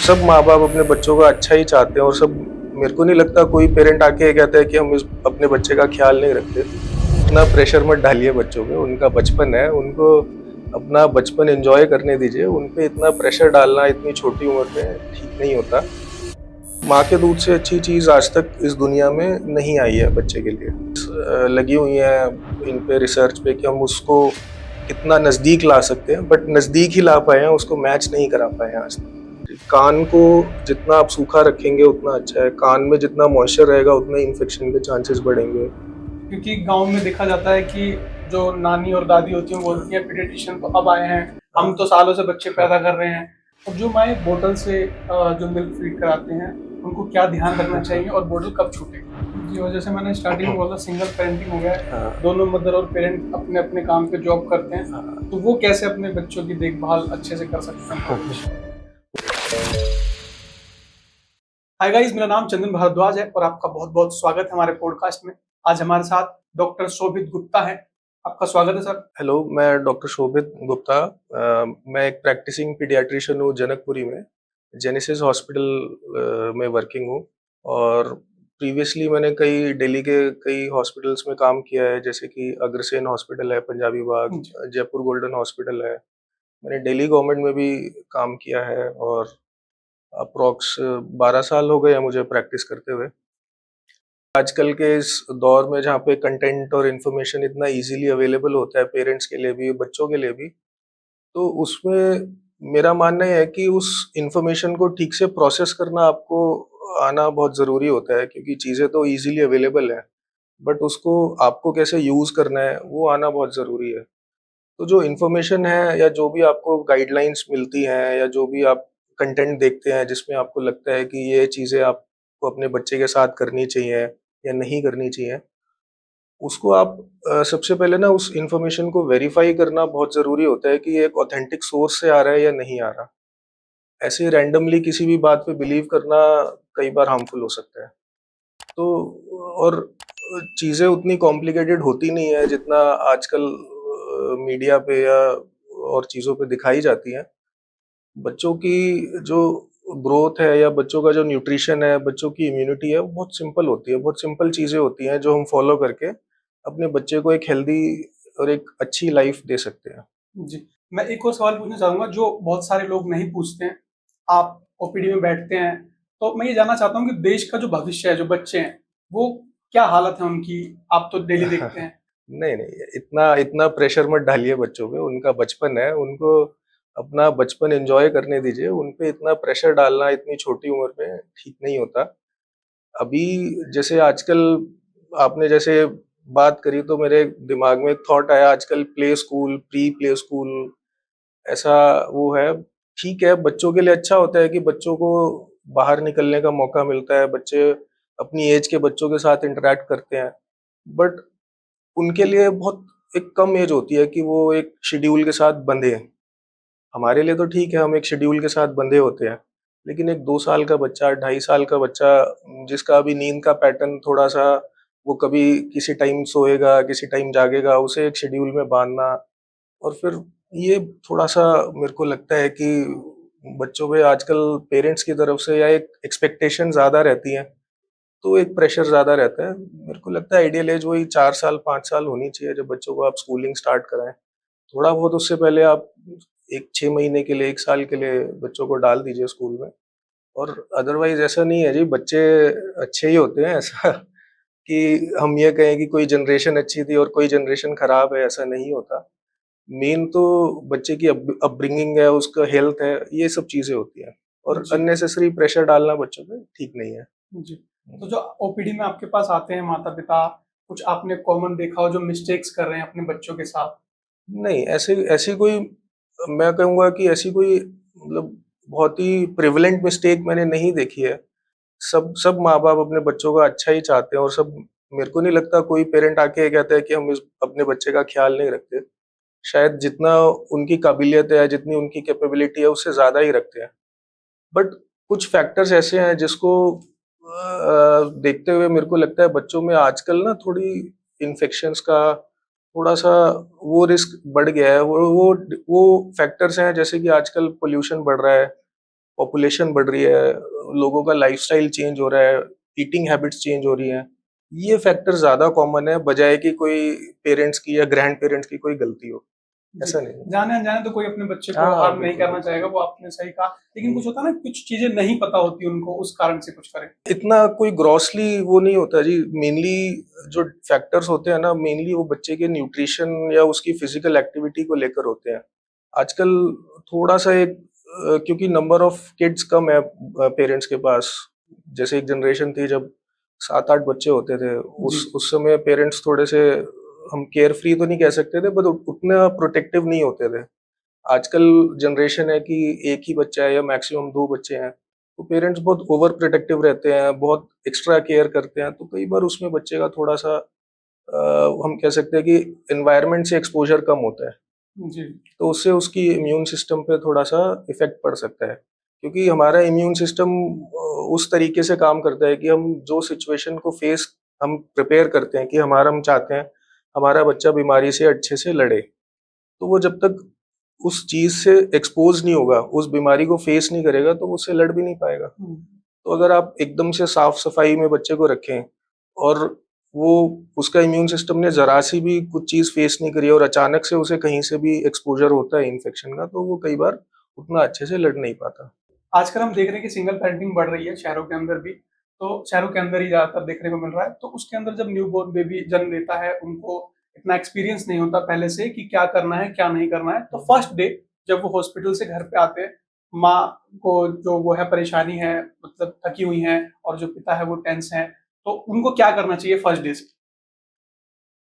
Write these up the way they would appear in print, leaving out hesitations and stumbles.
सब माँ बाप अपने बच्चों का अच्छा ही चाहते हैं और सब मेरे को नहीं लगता कोई पेरेंट आके ये कहता है कि हम इस अपने बच्चे का ख्याल नहीं रखते। इतना प्रेशर मत डालिए बच्चों पे, उनका बचपन है, उनको अपना बचपन एंजॉय करने दीजिए। उन पे इतना प्रेशर डालना इतनी छोटी उम्र में ठीक नहीं होता। माँ के दूध से अच्छी चीज़ आज तक इस दुनिया में नहीं आई है बच्चे के लिए। लगी हुई है इन पे रिसर्च पे कि हम उसको कितना नज़दीक ला सकते हैं, बट नज़दीक ही ला पाए हैं, उसको मैच नहीं करा पाए हैं आज तक। कान को जितना आप सूखा रखेंगे उतना अच्छा है। कान में जितना मॉइस्चर रहेगा उतना इन्फेक्शन के चांसेस बढ़ेंगे। क्योंकि गाँव में देखा जाता है कि जो नानी और दादी होती हैं वो बोलती हैं पीडियाट्रिशियन तो अब आए हैं, हम तो सालों से बच्चे पैदा कर रहे हैं। और जो माएँ बोतल से जो मिल्क फीड कराते हैं, उनको क्या ध्यान रखना चाहिए और बोतल कब छूटे? जी, और जैसे मैंने स्टार्टिंग में बोला सिंगल पेरेंटिंग हो गया है, हाँ, दोनों मदर और पेरेंट अपने-अपने काम पे जॉब करते हैं, हाँ। तो वो कैसे अपने बच्चों की देखभाल अच्छे से कर सकते हैं परवरिश? हाय गाइस, मेरा नाम चंदन भारद्वाज है और आपका बहुत-बहुत स्वागत है हमारे पॉडकास्ट में। आज हमारे साथ डॉक्टर शोभित गुप्ता हैं। आपका स्वागत है सर। हेलो, मैं डॉक्टर शोभित गुप्ता। मैं एक प्रैक्टिसिंग पीडियाट्रिशियन हूँ जनकपुरी में, जेनेसिस हॉस्पिटल में वर्किंग हूँ। और प्रीवियसली मैंने कई दिल्ली के कई हॉस्पिटल्स में काम किया है, जैसे कि अग्रसेन हॉस्पिटल है पंजाबी बाग, जी। जयपुर गोल्डन हॉस्पिटल है। मैंने दिल्ली गवर्नमेंट में भी काम किया है और अप्रॉक्स 12 साल हो गए हैं मुझे प्रैक्टिस करते हुए। आजकल के इस दौर में जहाँ पे कंटेंट और इन्फॉर्मेशन इतना इजीली अवेलेबल होता है पेरेंट्स के लिए भी, बच्चों के लिए भी, तो उसमें मेरा मानना ये है कि उस इन्फॉर्मेशन को ठीक से प्रोसेस करना आपको आना बहुत ज़रूरी होता है, क्योंकि चीज़ें तो इजीली अवेलेबल हैं, बट उसको आपको कैसे यूज़ करना है, वो आना बहुत ज़रूरी है। तो जो इन्फॉर्मेशन है या जो भी आपको गाइडलाइंस मिलती हैं या जो भी आप कंटेंट देखते हैं जिसमें आपको लगता है कि ये चीज़ें आपको अपने बच्चे के साथ करनी चाहिए या नहीं करनी चाहिए, उसको आप सबसे पहले ना उस इन्फॉर्मेशन को वेरीफाई करना बहुत ज़रूरी होता है कि ये एक ऑथेंटिक सोर्स से आ रहा है या नहीं आ रहा। ऐसे ही रैंडमली किसी भी बात पे बिलीव करना कई बार हार्मफुल हो सकता है। तो और चीज़ें उतनी कॉम्प्लिकेटेड होती नहीं है जितना आजकल मीडिया पे या और चीज़ों पे दिखाई जाती हैं। बच्चों की जो ग्रोथ है या बच्चों का जो न्यूट्रिशन है, बच्चों की इम्यूनिटी है, वो बहुत सिंपल होती है। बहुत सिंपल चीज़ें होती हैं जो हम फॉलो करके अपने बच्चे को एक हेल्दी और एक अच्छी लाइफ दे सकते हैं। जी, मैं एक और सवाल पूछना चाहूँगा जो बहुत सारे लोग नहीं पूछते हैं। आप ओपीडी में बैठते हैं, तो मैं ये जानना चाहता हूँ कि देश का जो भविष्य है, जो बच्चे हैं, वो क्या हालत है उनकी? आप तो डेली देखते हैं। नहीं, नहीं, इतना इतना प्रेशर मत डालिए बच्चों पे, उनका बचपन है, उनको अपना बचपन एन्जॉय करने दीजिए। उन पे इतना प्रेशर डालना इतनी छोटी उम्र में ठीक नहीं होता। अभी जैसे आजकल आपने जैसे बात करी तो मेरे दिमाग में एक थॉट आया, आजकल play school, pre play school ऐसा वो है। ठीक है, बच्चों के लिए अच्छा होता है कि बच्चों को बाहर निकलने का मौका मिलता है, बच्चे अपनी एज के बच्चों के साथ इंटरैक्ट करते हैं। बट उनके लिए बहुत एक कम एज होती है कि वो एक शेड्यूल के साथ बंधे हैं। हमारे लिए तो ठीक है, हम एक शेड्यूल के साथ बंधे होते हैं। लेकिन एक 2 साल का बच्चा, 2.5 साल का बच्चा जिसका अभी नींद का पैटर्न थोड़ा-सा, वो कभी किसी टाइम सोएगा, किसी टाइम जागेगा, उसे एक शेड्यूल में बाँधना और फिर ये थोड़ा-सा मेरे को लगता है कि बच्चों पे आजकल पेरेंट्स की तरफ से या एक एक्सपेक्टेशन ज़्यादा रहती है, तो एक प्रेशर ज़्यादा रहता है। मेरे को लगता है आइडियल एज वही 4 साल, 5 साल होनी चाहिए जब बच्चों को आप स्कूलिंग स्टार्ट कराएँ। थोड़ा बहुत उससे पहले आप एक 6 महीने के लिए, 1 साल के लिए बच्चों को डाल दीजिए स्कूल में। और अदरवाइज़ ऐसा नहीं है जी, बच्चे अच्छे ही होते हैं, ऐसा कि हम ये कहें कि कोई जनरेशन अच्छी थी और कोई जनरेशन खराब है, ऐसा नहीं होता। मेन तो बच्चे की अपब्रिंगिंग है, उसका हेल्थ है, ये सब चीज़ें होती हैं और जी, अननेसेसरी प्रेशर डालना बच्चों पे ठीक नहीं है। जी। तो जो ओपीडी में आपके पास आते हैं माता-पिता, कुछ आपने कॉमन देखा हो जो मिस्टेक्स कर रहे हैं अपने बच्चों के साथ? नहीं, ऐसी ऐसी कोई मैं कहूँगा कि ऐसी कोई मतलब बहुत ही प्रिविलेंट मिस्टेक मैंने नहीं देखी है। सब सब माँ-बाप अपने बच्चों का अच्छा ही चाहते हैं और सब मेरे को नहीं लगता कोई पेरेंट आके ये कहता है कि हम इस अपने बच्चे का ख़्याल नहीं रखते। शायद जितना उनकी काबिलियत है, जितनी उनकी कैपेबिलिटी है, उससे ज़्यादा ही रखते हैं। बट कुछ फैक्टर्स ऐसे हैं जिसको देखते हुए मेरे को लगता है बच्चों में आजकल ना थोड़ी इन्फेक्शंस का थोड़ा-सा वो रिस्क बढ़ गया है। वो फैक्टर्स हैं जैसे कि आजकल पॉल्यूशन बढ़ रहा है। पॉपुलेशन बढ़ रही है, लोगों का लाइफस्टाइल चेंज हो रहा है, ईटिंग हैबिट्स चेंज हो रही हैं। ये फैक्टर ज़्यादा कॉमन है बजाय कि कोई पेरेंट्स की या ग्रैंड पेरेंट्स की कोई गलती हो, जी, ऐसा नहीं है। जाने-अनजाने तो कोई अपने बच्चे को हाँ, हार्म नहीं बिल्कुल, करना बिल्कुल। चाहेगा, वो आपने सही कहा। लेकिन हुँ। कुछ होता है ना, कुछ चीज़ें नहीं पता होती उनको, उस कारण से कुछ करें। इतना कोई ग्रॉसली वो नहीं होता जी, मेनली जो फैक्टर्स होते हैं ना, मेनली वो बच्चे के न्यूट्रिशन या उसकी फिजिकल एक्टिविटी को लेकर होते हैं। आजकल थोड़ा-सा क्योंकि नंबर ऑफ किड्स कम है पेरेंट्स के पास, जैसे एक जनरेशन थी जब 7-8 बच्चे होते थे, जी, उस समय पेरेंट्स थोड़े से, हम केयर फ्री तो नहीं कह सकते थे, बट उतना प्रोटेक्टिव नहीं होते थे। आजकल जनरेशन है कि एक ही बच्चा है या मैक्सिमम 2 बच्चे हैं, तो पेरेंट्स बहुत ओवर प्रोटेक्टिव रहते हैं, बहुत एक्स्ट्रा केयर करते हैं, तो कई बार उसमें बच्चे का थोड़ा-सा हम कह सकते हैं कि एनवायरनमेंट से एक्सपोज़र कम होता है, जी। तो उससे उसकी इम्यून सिस्टम पे थोड़ा-सा इफ़ेक्ट पड़ सकता है। क्योंकि हमारा इम्यून सिस्टम उस तरीके से काम करता है कि हम जो सिचुएशन को फेस हम प्रिपेयर करते हैं कि हम चाहते हैं, हमारा बच्चा बीमारी से अच्छे से लड़े। तो वो जब तक उस चीज़ से एक्सपोज़ नहीं होगा, उस बीमारी को फेस नहीं करेगा, तो वो उससे लड़ भी नहीं पाएगा। हुँ, तो अगर आप एकदम से साफ-सफाई में बच्चे को रखें और वो उसका इम्यून सिस्टम ने ज़रा-सी भी कुछ चीज़ फेस नहीं करी और अचानक से उसे कहीं से भी एक्सपोज़र होता है इन्फेक्शन का, तो वो कई बार उतना अच्छे से लड़ नहीं पाता। आजकल हम देख रहे हैं कि सिंगल पेरेंटिंग बढ़ रही है शहरों के अंदर भी, तो शहरों के अंदर ही ज़्यादातर देखने को मिल रहा है। तो उसके अंदर जब न्यूबॉर्न बेबी जन्म लेता है, उनको इतना एक्सपीरियंस नहीं होता पहले से कि क्या करना है, क्या नहीं करना है। तो फर्स्ट डे जब वो हॉस्पिटल से घर पे आते हैं, माँ को जो वो है परेशानी है, मतलब थकी हुई हैं, और जो पिता है वो टेंस हैं, तो उनको क्या करना चाहिए फर्स्ट डे से?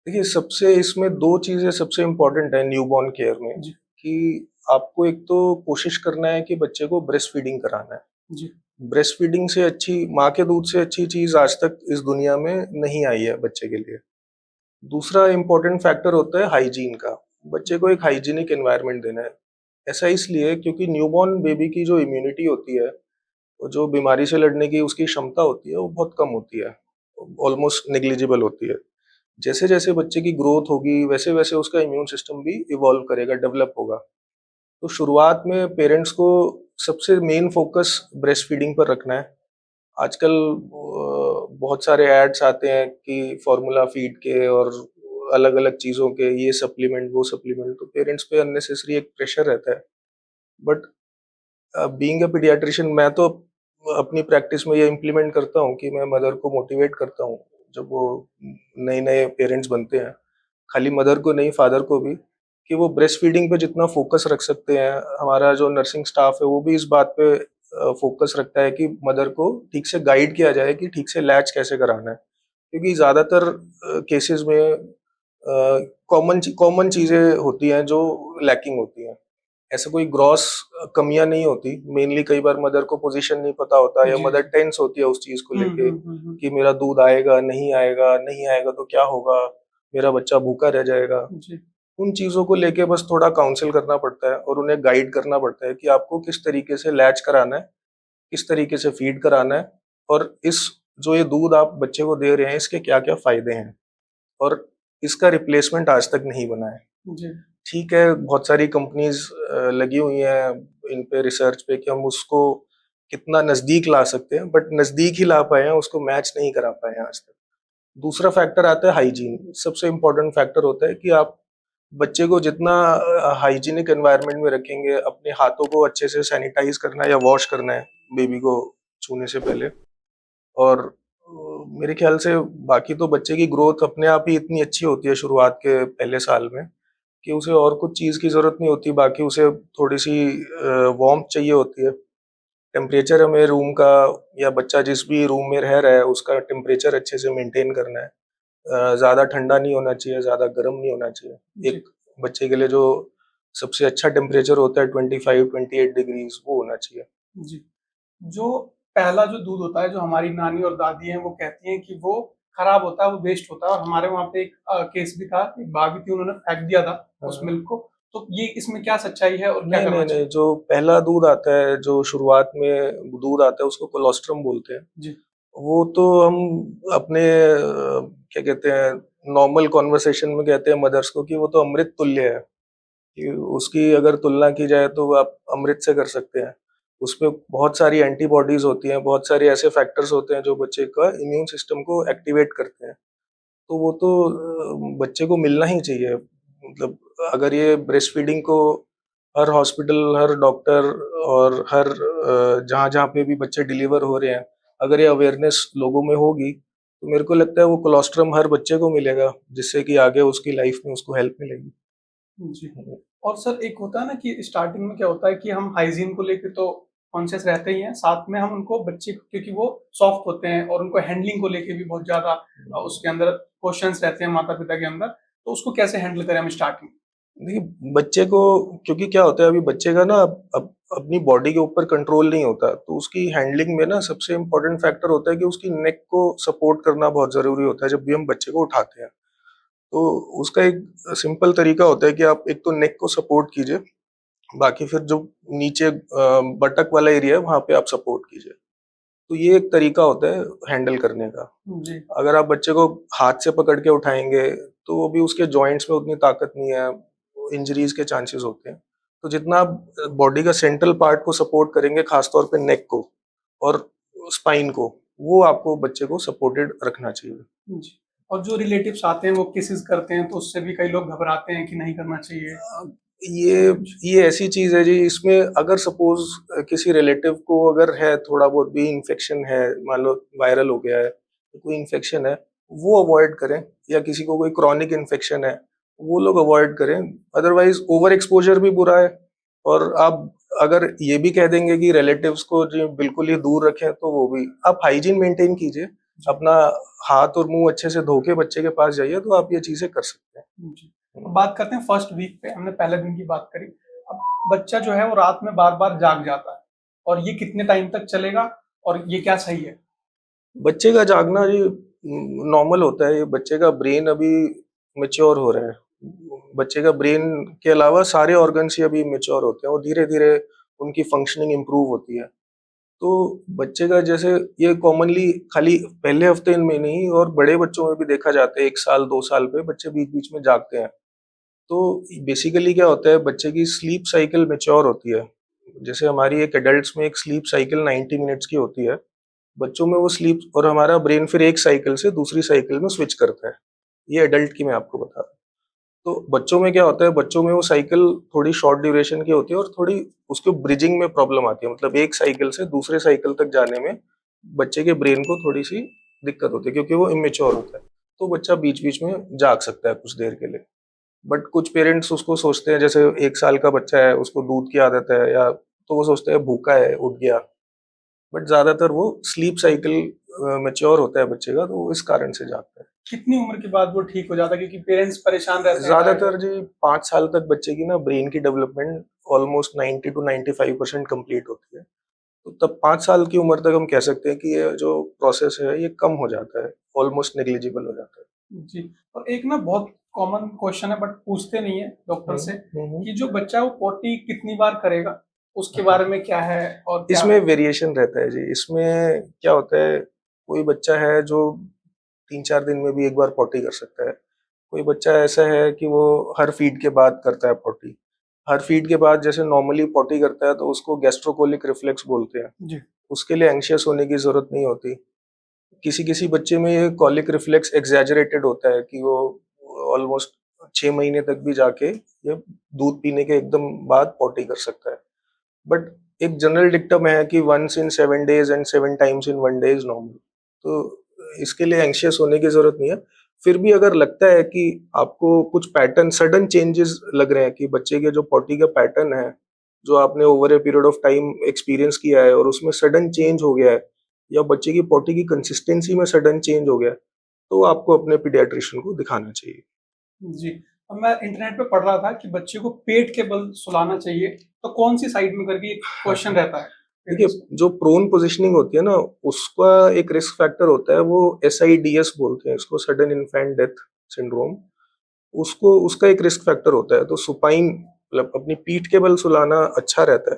देखिए, सबसे इसमें 2 चीज़ें सबसे इम्पोर्टेंट है न्यूबॉर्न केयर में, जी, कि आपको एक तो कोशिश करना है कि बच्चे को ब्रेस्ट फीडिंग कराना है। जी, ब्रेस्ट फीडिंग से अच्छी, माँ के दूध से अच्छी चीज़ आज तक इस दुनिया में नहीं आई है बच्चे के लिए। दूसरा इम्पोर्टेंट फैक्टर होता है हाइजीन का। बच्चे को एक हाइजीनिक एनवायरनमेंट देना है। ऐसा इसलिए क्योंकि न्यूबॉर्न बेबी की जो इम्यूनिटी होती है, वो जो बीमारी से लड़ने की उसकी क्षमता होती है, वो बहुत कम होती है। ऑलमोस्ट नेग्लिजिबल होती है। जैसे-जैसे बच्चे की ग्रोथ होगी, वैसे-वैसे उसका इम्यून सिस्टम भी इवॉल्व करेगा, डेवलप होगा। तो शुरुआत में पेरेंट्स को सबसे मेन फ़ोकस ब्रेस्ट फीडिंग पर रखना है। आजकल बहुत सारे एड्स आते हैं कि फ़ॉर्मूला फ़ीड के और अलग-अलग चीज़ों के, ये सप्लीमेंट, वो सप्लीमेंट, तो पेरेंट्स पे अननेसेसरी एक प्रेशर रहता है। बट बीइंग अ पीडियाट्रिशियन, मैं तो अपनी प्रैक्टिस में ये इम्प्लीमेंट करता हूँ कि मैं मदर को मोटिवेट करता हूँ, जब वो नए-नए पेरेंट्स बनते हैं, खाली मदर को नहीं, फादर को भी, कि वो ब्रेस्ट फीडिंग पे जितना फ़ोकस रख सकते हैं। हमारा जो नर्सिंग स्टाफ है, वो भी इस बात पे फ़ोकस रखता है कि मदर को ठीक से गाइड किया जाए कि ठीक से लैच कैसे कराना है। क्योंकि ज़्यादातर केसेज़ में कॉमन चीज़ें होती हैं जो लैकिंग होती हैं। ऐसा कोई ग्रॉस कमियाँ नहीं होती। मेनली कई बार मदर को पोज़ीशन नहीं पता होता या जी, मदर जी। टेंस होती है उस चीज़ को हुँ, लेके हुँ, हुँ, हुँ। कि मेरा दूध आएगा, नहीं आएगा, नहीं आएगा तो क्या होगा? मेरा बच्चा भूखा रह जाएगा। जी, उन चीज़ों को लेके बस थोड़ा काउंसल करना पड़ता है और उन्हें गाइड करना पड़ता है कि आपको किस तरीके से लैच कराना है, किस तरीके से फ़ीड कराना है और जो ये दूध आप बच्चे को दे रहे हैं, इसके क्या-क्या फ़ायदे हैं और इसका रिप्लेसमेंट आज तक नहीं बना है। जी, ठीक है, बहुत सारी कंपनीज़ लगी हुई हैं इन पे रिसर्च पे कि हम उसको कितना नज़दीक ला सकते हैं, बट नज़दीक ही ला पाए हैं, उसको मैच नहीं करा पाए हैं आज तक। दूसरा फैक्टर आता है हाइजीन। सबसे इम्पोर्टेंट फैक्टर होता है कि आप बच्चे को जितना हाइजीनिक एनवायरनमेंट में रखेंगे, अपने हाथों को अच्छे से सैनिटाइज़ करना है या वॉश करना है बेबी को छूने से पहले। और मेरे ख्याल से बाकी तो बच्चे की ग्रोथ अपने आप ही इतनी अच्छी होती है शुरुआत के पहले साल में, कि उसे और कुछ चीज़ की ज़रूरत नहीं होती, बाकी उसे थोड़ी-सी वार्मथ चाहिए होती है। टेम्परेचर हमें रूम का या बच्चा जिस भी रूम में रह रहा है, उसका टेम्परेचर अच्छे से मेंटेन करना है। ज़्यादा ठंडा नहीं होना चाहिए, ज़्यादा गर्म नहीं होना चाहिए। जी, एक बच्चे के लिए जो सबसे अच्छा टेम्परेचर होता है 25-28 डिग्रीज़, वो होना चाहिए। जी। जो पहला जो दूध होता है, जो हमारी नानी और दादी हैं, वो कहती हैं कि वो खराब होता है, वो वेस्ट होता है, और हमारे वहाँ पे एक केस भी था, एक भाभी थी, उन्होंने फेंक दिया था हाँ, उस हाँ। मिल्क को। तो ये इसमें क्या सच्चाई है और क्या नहीं, करना नहीं, नहीं, चाहिए? जो पहला दूध आता है, जो शुरुआत में दूध आता है, उसको कोलोस्ट्रम बोलते हैं। जी, वो तो हम अपने क्या कहते हैं, नॉर्मल कन्वर्सेशन में कहते हैं मदर्स को कि वो तो अमृत तुल्य है, कि उसकी अगर तुलना की जाए तो आप अमृत से कर सकते हैं। उसपे बहुत सारी एंटीबॉडीज होती हैं, बहुत सारे ऐसे फैक्टर्स होते हैं जो बच्चे का इम्यून सिस्टम को एक्टिवेट करते हैं। तो वो तो बच्चे को मिलना ही चाहिए। मतलब अगर ये ब्रेस्ट फीडिंग को हर हॉस्पिटल, हर डॉक्टर और हर जहाँ-जहाँ पे भी बच्चे डिलीवर हो रहे हैं, अगर ये अवेयरनेस लोगों में होगी, तो मेरे को लगता है वो कोलोस्ट्रम हर बच्चे को मिलेगा, जिससे कि आगे उसकी लाइफ में उसको हेल्प मिलेगी। जी। और सर एक होता है ना कि स्टार्टिंग में क्या होता है कि हम हाइजीन को लेके तो कॉन्शियस रहते ही हैं, साथ में हम उनको बच्चे क्योंकि वो सॉफ्ट होते हैं और उनको हैंडलिंग को लेके भी बहुत ज़्यादा उसके अंदर क्वेश्चन्स रहते हैं माता-पिता के अंदर, तो उसको कैसे हैंडल करें हम स्टार्टिंग में? देखिए, बच्चे को क्योंकि क्या होता है अभी बच्चे का ना अपनी बॉडी के ऊपर कंट्रोल नहीं होता, तो उसकी हैंडलिंग में ना सबसे इम्पोर्टेंट फैक्टर होता है कि उसकी नेक को सपोर्ट करना बहुत ज़रूरी होता है जब भी हम बच्चे को उठाते हैं। तो उसका एक सिंपल तरीका होता है कि आप एक तो नेक को सपोर्ट कीजिए, बाकी फिर जो नीचे बटक वाला एरिया है वहाँ पे आप सपोर्ट कीजिए। तो ये एक तरीका होता है हैंडल करने का। जी, अगर आप बच्चे को हाथ से पकड़ के उठाएँगे, तो वो भी उसके जॉइंट्स में उतनी ताकत नहीं है, इंजरीज़ के चांसेस होते हैं। तो जितना आप बॉडी का सेंट्रल पार्ट को सपोर्ट करेंगे, खास तौर पे नेक को और स्पाइन को, वो आपको बच्चे को सपोर्टेड रखना चाहिए। जी। और जो रिलेटिव्स आते हैं वो केसेज़ करते हैं, तो उससे भी कई लोग घबराते हैं कि नहीं करना चाहिए। ये ये ऐसी चीज़ है जी, इसमें अगर सपोज़ किसी रिलेटिव को अगर है थोड़ा बहुत भी इन्फेक्शन है, मान लो वायरल हो गया है, कोई इन्फेक्शन है, वो अवॉइड करें, या किसी को कोई क्रॉनिक इन्फेक्शन है, वो लोग अवॉइड करें। अदरवाइज़ ओवर एक्सपोज़र भी बुरा है, और आप अगर ये भी कह देंगे कि रिलेटिव्स को जी बिल्कुल ही दूर रखें, तो वो भी आप हाइजीन मेंटेन कीजिए। अपना हाथ और मुँह अच्छे से धो के बच्चे के पास जाइए, तो आप ये चीज़ें कर सकते हैं। जी। अब बात करते हैं फर्स्ट वीक पे, हमने पहले दिन की बात करी। अब बच्चा जो है वो रात में बार-बार जाग जाता है और ये कितने टाइम तक चलेगा और ये क्या सही है? बच्चे का जागना जी नॉर्मल होता है, ये बच्चे का ब्रेन अभी मैच्योर हो रहा है। बच्चे का ब्रेन के अलावा सारे ऑर्गन्स ही अभी मैच्योर होते हैं और धीरे-धीरे उनकी फंक्शनिंग इम्प्रूव होती है। तो बच्चे का जैसे ये कॉमनली खाली पहले हफ्ते में नहीं और बड़े बच्चों में भी देखा जाता है, 1 साल 2 साल पे बच्चे बीच-बीच में जागते हैं। तो बेसिकली क्या होता है, बच्चे की स्लीप साइकिल मैच्योर होती है। जैसे हमारी एक एडल्ट्स में एक स्लीप साइकिल 90 मिनट्स की होती है। बच्चों में वो स्लीप और हमारा ब्रेन फिर एक साइकिल से दूसरी साइकिल में स्विच करता है। ये एडल्ट की मैं आपको बता रहा हूँ। तो बच्चों में क्या होता है, बच्चों में वो साइकिल थोड़ी शॉर्ट ड्यूरेशन की होती है और थोड़ी उसको ब्रिजिंग में प्रॉब्लम आती है। मतलब एक साइकिल से दूसरे साइकिल तक जाने में बच्चे के ब्रेन को थोड़ी-सी दिक्कत होती है, क्योंकि वो इमैच्योर होता है। तो बच्चा बीच-बीच में जाग सकता है कुछ देर के लिए। बट कुछ पेरेंट्स उसको सोचते हैं, जैसे 1 साल का बच्चा है, उसको दूध की आदत है, या तो वो सोचते हैं भूखा है, उठ गया। बट ज़्यादातर वो स्लीप साइकिल मैच्योर होता है बच्चे का, तो वो इस कारण से जागता है। कितनी उम्र के बाद वो ठीक हो जाता है? क्योंकि पेरेंट्स परेशान रहते हैं ज़्यादातर बार-बार। जी 5 साल तक बच्चे की ना ब्रेन की डेवलपमेंट ऑलमोस्ट 90 टू 95% कंप्लीट होती है। तो तब 5 साल की उम्र तक हम कह सकते हैं कि ये जो प्रोसेस है ये कम हो जाता है, ऑलमोस्ट नेग्लिजिबल हो जाता है। जी। और एक ना बहुत कॉमन क्वेश्चन है बट पूछते नहीं है डॉक्टर हुँ, से हुँ, कि जो बच्चा है वो पोटी कितनी बार करेगा? उसके हुँ। बारे में क्या है और क्या इसमें वेरिएशन रहता है जी। इसमें क्या होता है, कोई बच्चा है जो 3-4 दिन में भी 1 बार पॉटी कर सकता है। कोई बच्चा ऐसा है कि वो हर फीड के बाद करता है पॉटी। हर फीड के बाद जैसे नॉर्मली पॉटी करता है तो उसको गैस्ट्रोकोलिक रिफ्लेक्स बोलते हैं। जी, उसके लिए एंग्ज़ियस होने की ज़रूरत नहीं होती। किसी-किसी बच्चे में ये कॉलिक रिफ्लेक्स एक्ज़ैजरेटेड होता है कि वो ऑलमोस्ट 6 महीने तक भी जाके ये दूध पीने के एकदम बाद पॉटी कर सकता है। बट एक जनरल डिक्टम है कि once in 7 days and 7 times in 1 day is normal. तो इसके लिए एंग्ज़ियस होने की ज़रूरत नहीं है। फिर भी अगर लगता है कि आपको कुछ पैटर्न सडन चेंजेस लग रहे हैं कि बच्चे के जो पॉटी का पैटर्न है, जो आपने over a period of time experience किया है और उसमें सडन चेंज हो गया है, या बच्चे की पॉटी की कंसिस्टेंसी में सडन चेंज हो गया है, तो आपको अपने पीडियाट्रिशियन को दिखाना चाहिए। जी। अब मैं इंटरनेट पे पढ़ रहा था कि बच्चे को पेट के बल सुलाना चाहिए, तो कौन-सी साइड में करके एक क्वेश्चन रहता है देखिए, पेरेंट्स को। जो प्रोन पोज़ीशनिंग होती है ना, उसका एक रिस्क फैक्टर होता है, वो एसआईडीएस बोलते हैं इसको, सडन इन्फेंट डेथ सिंड्रोम। उसको उसका एक रिस्क फैक्टर होता है, तो सुपाइन मतलब अपनी पीठ के बल सुलाना अच्छा रहता है।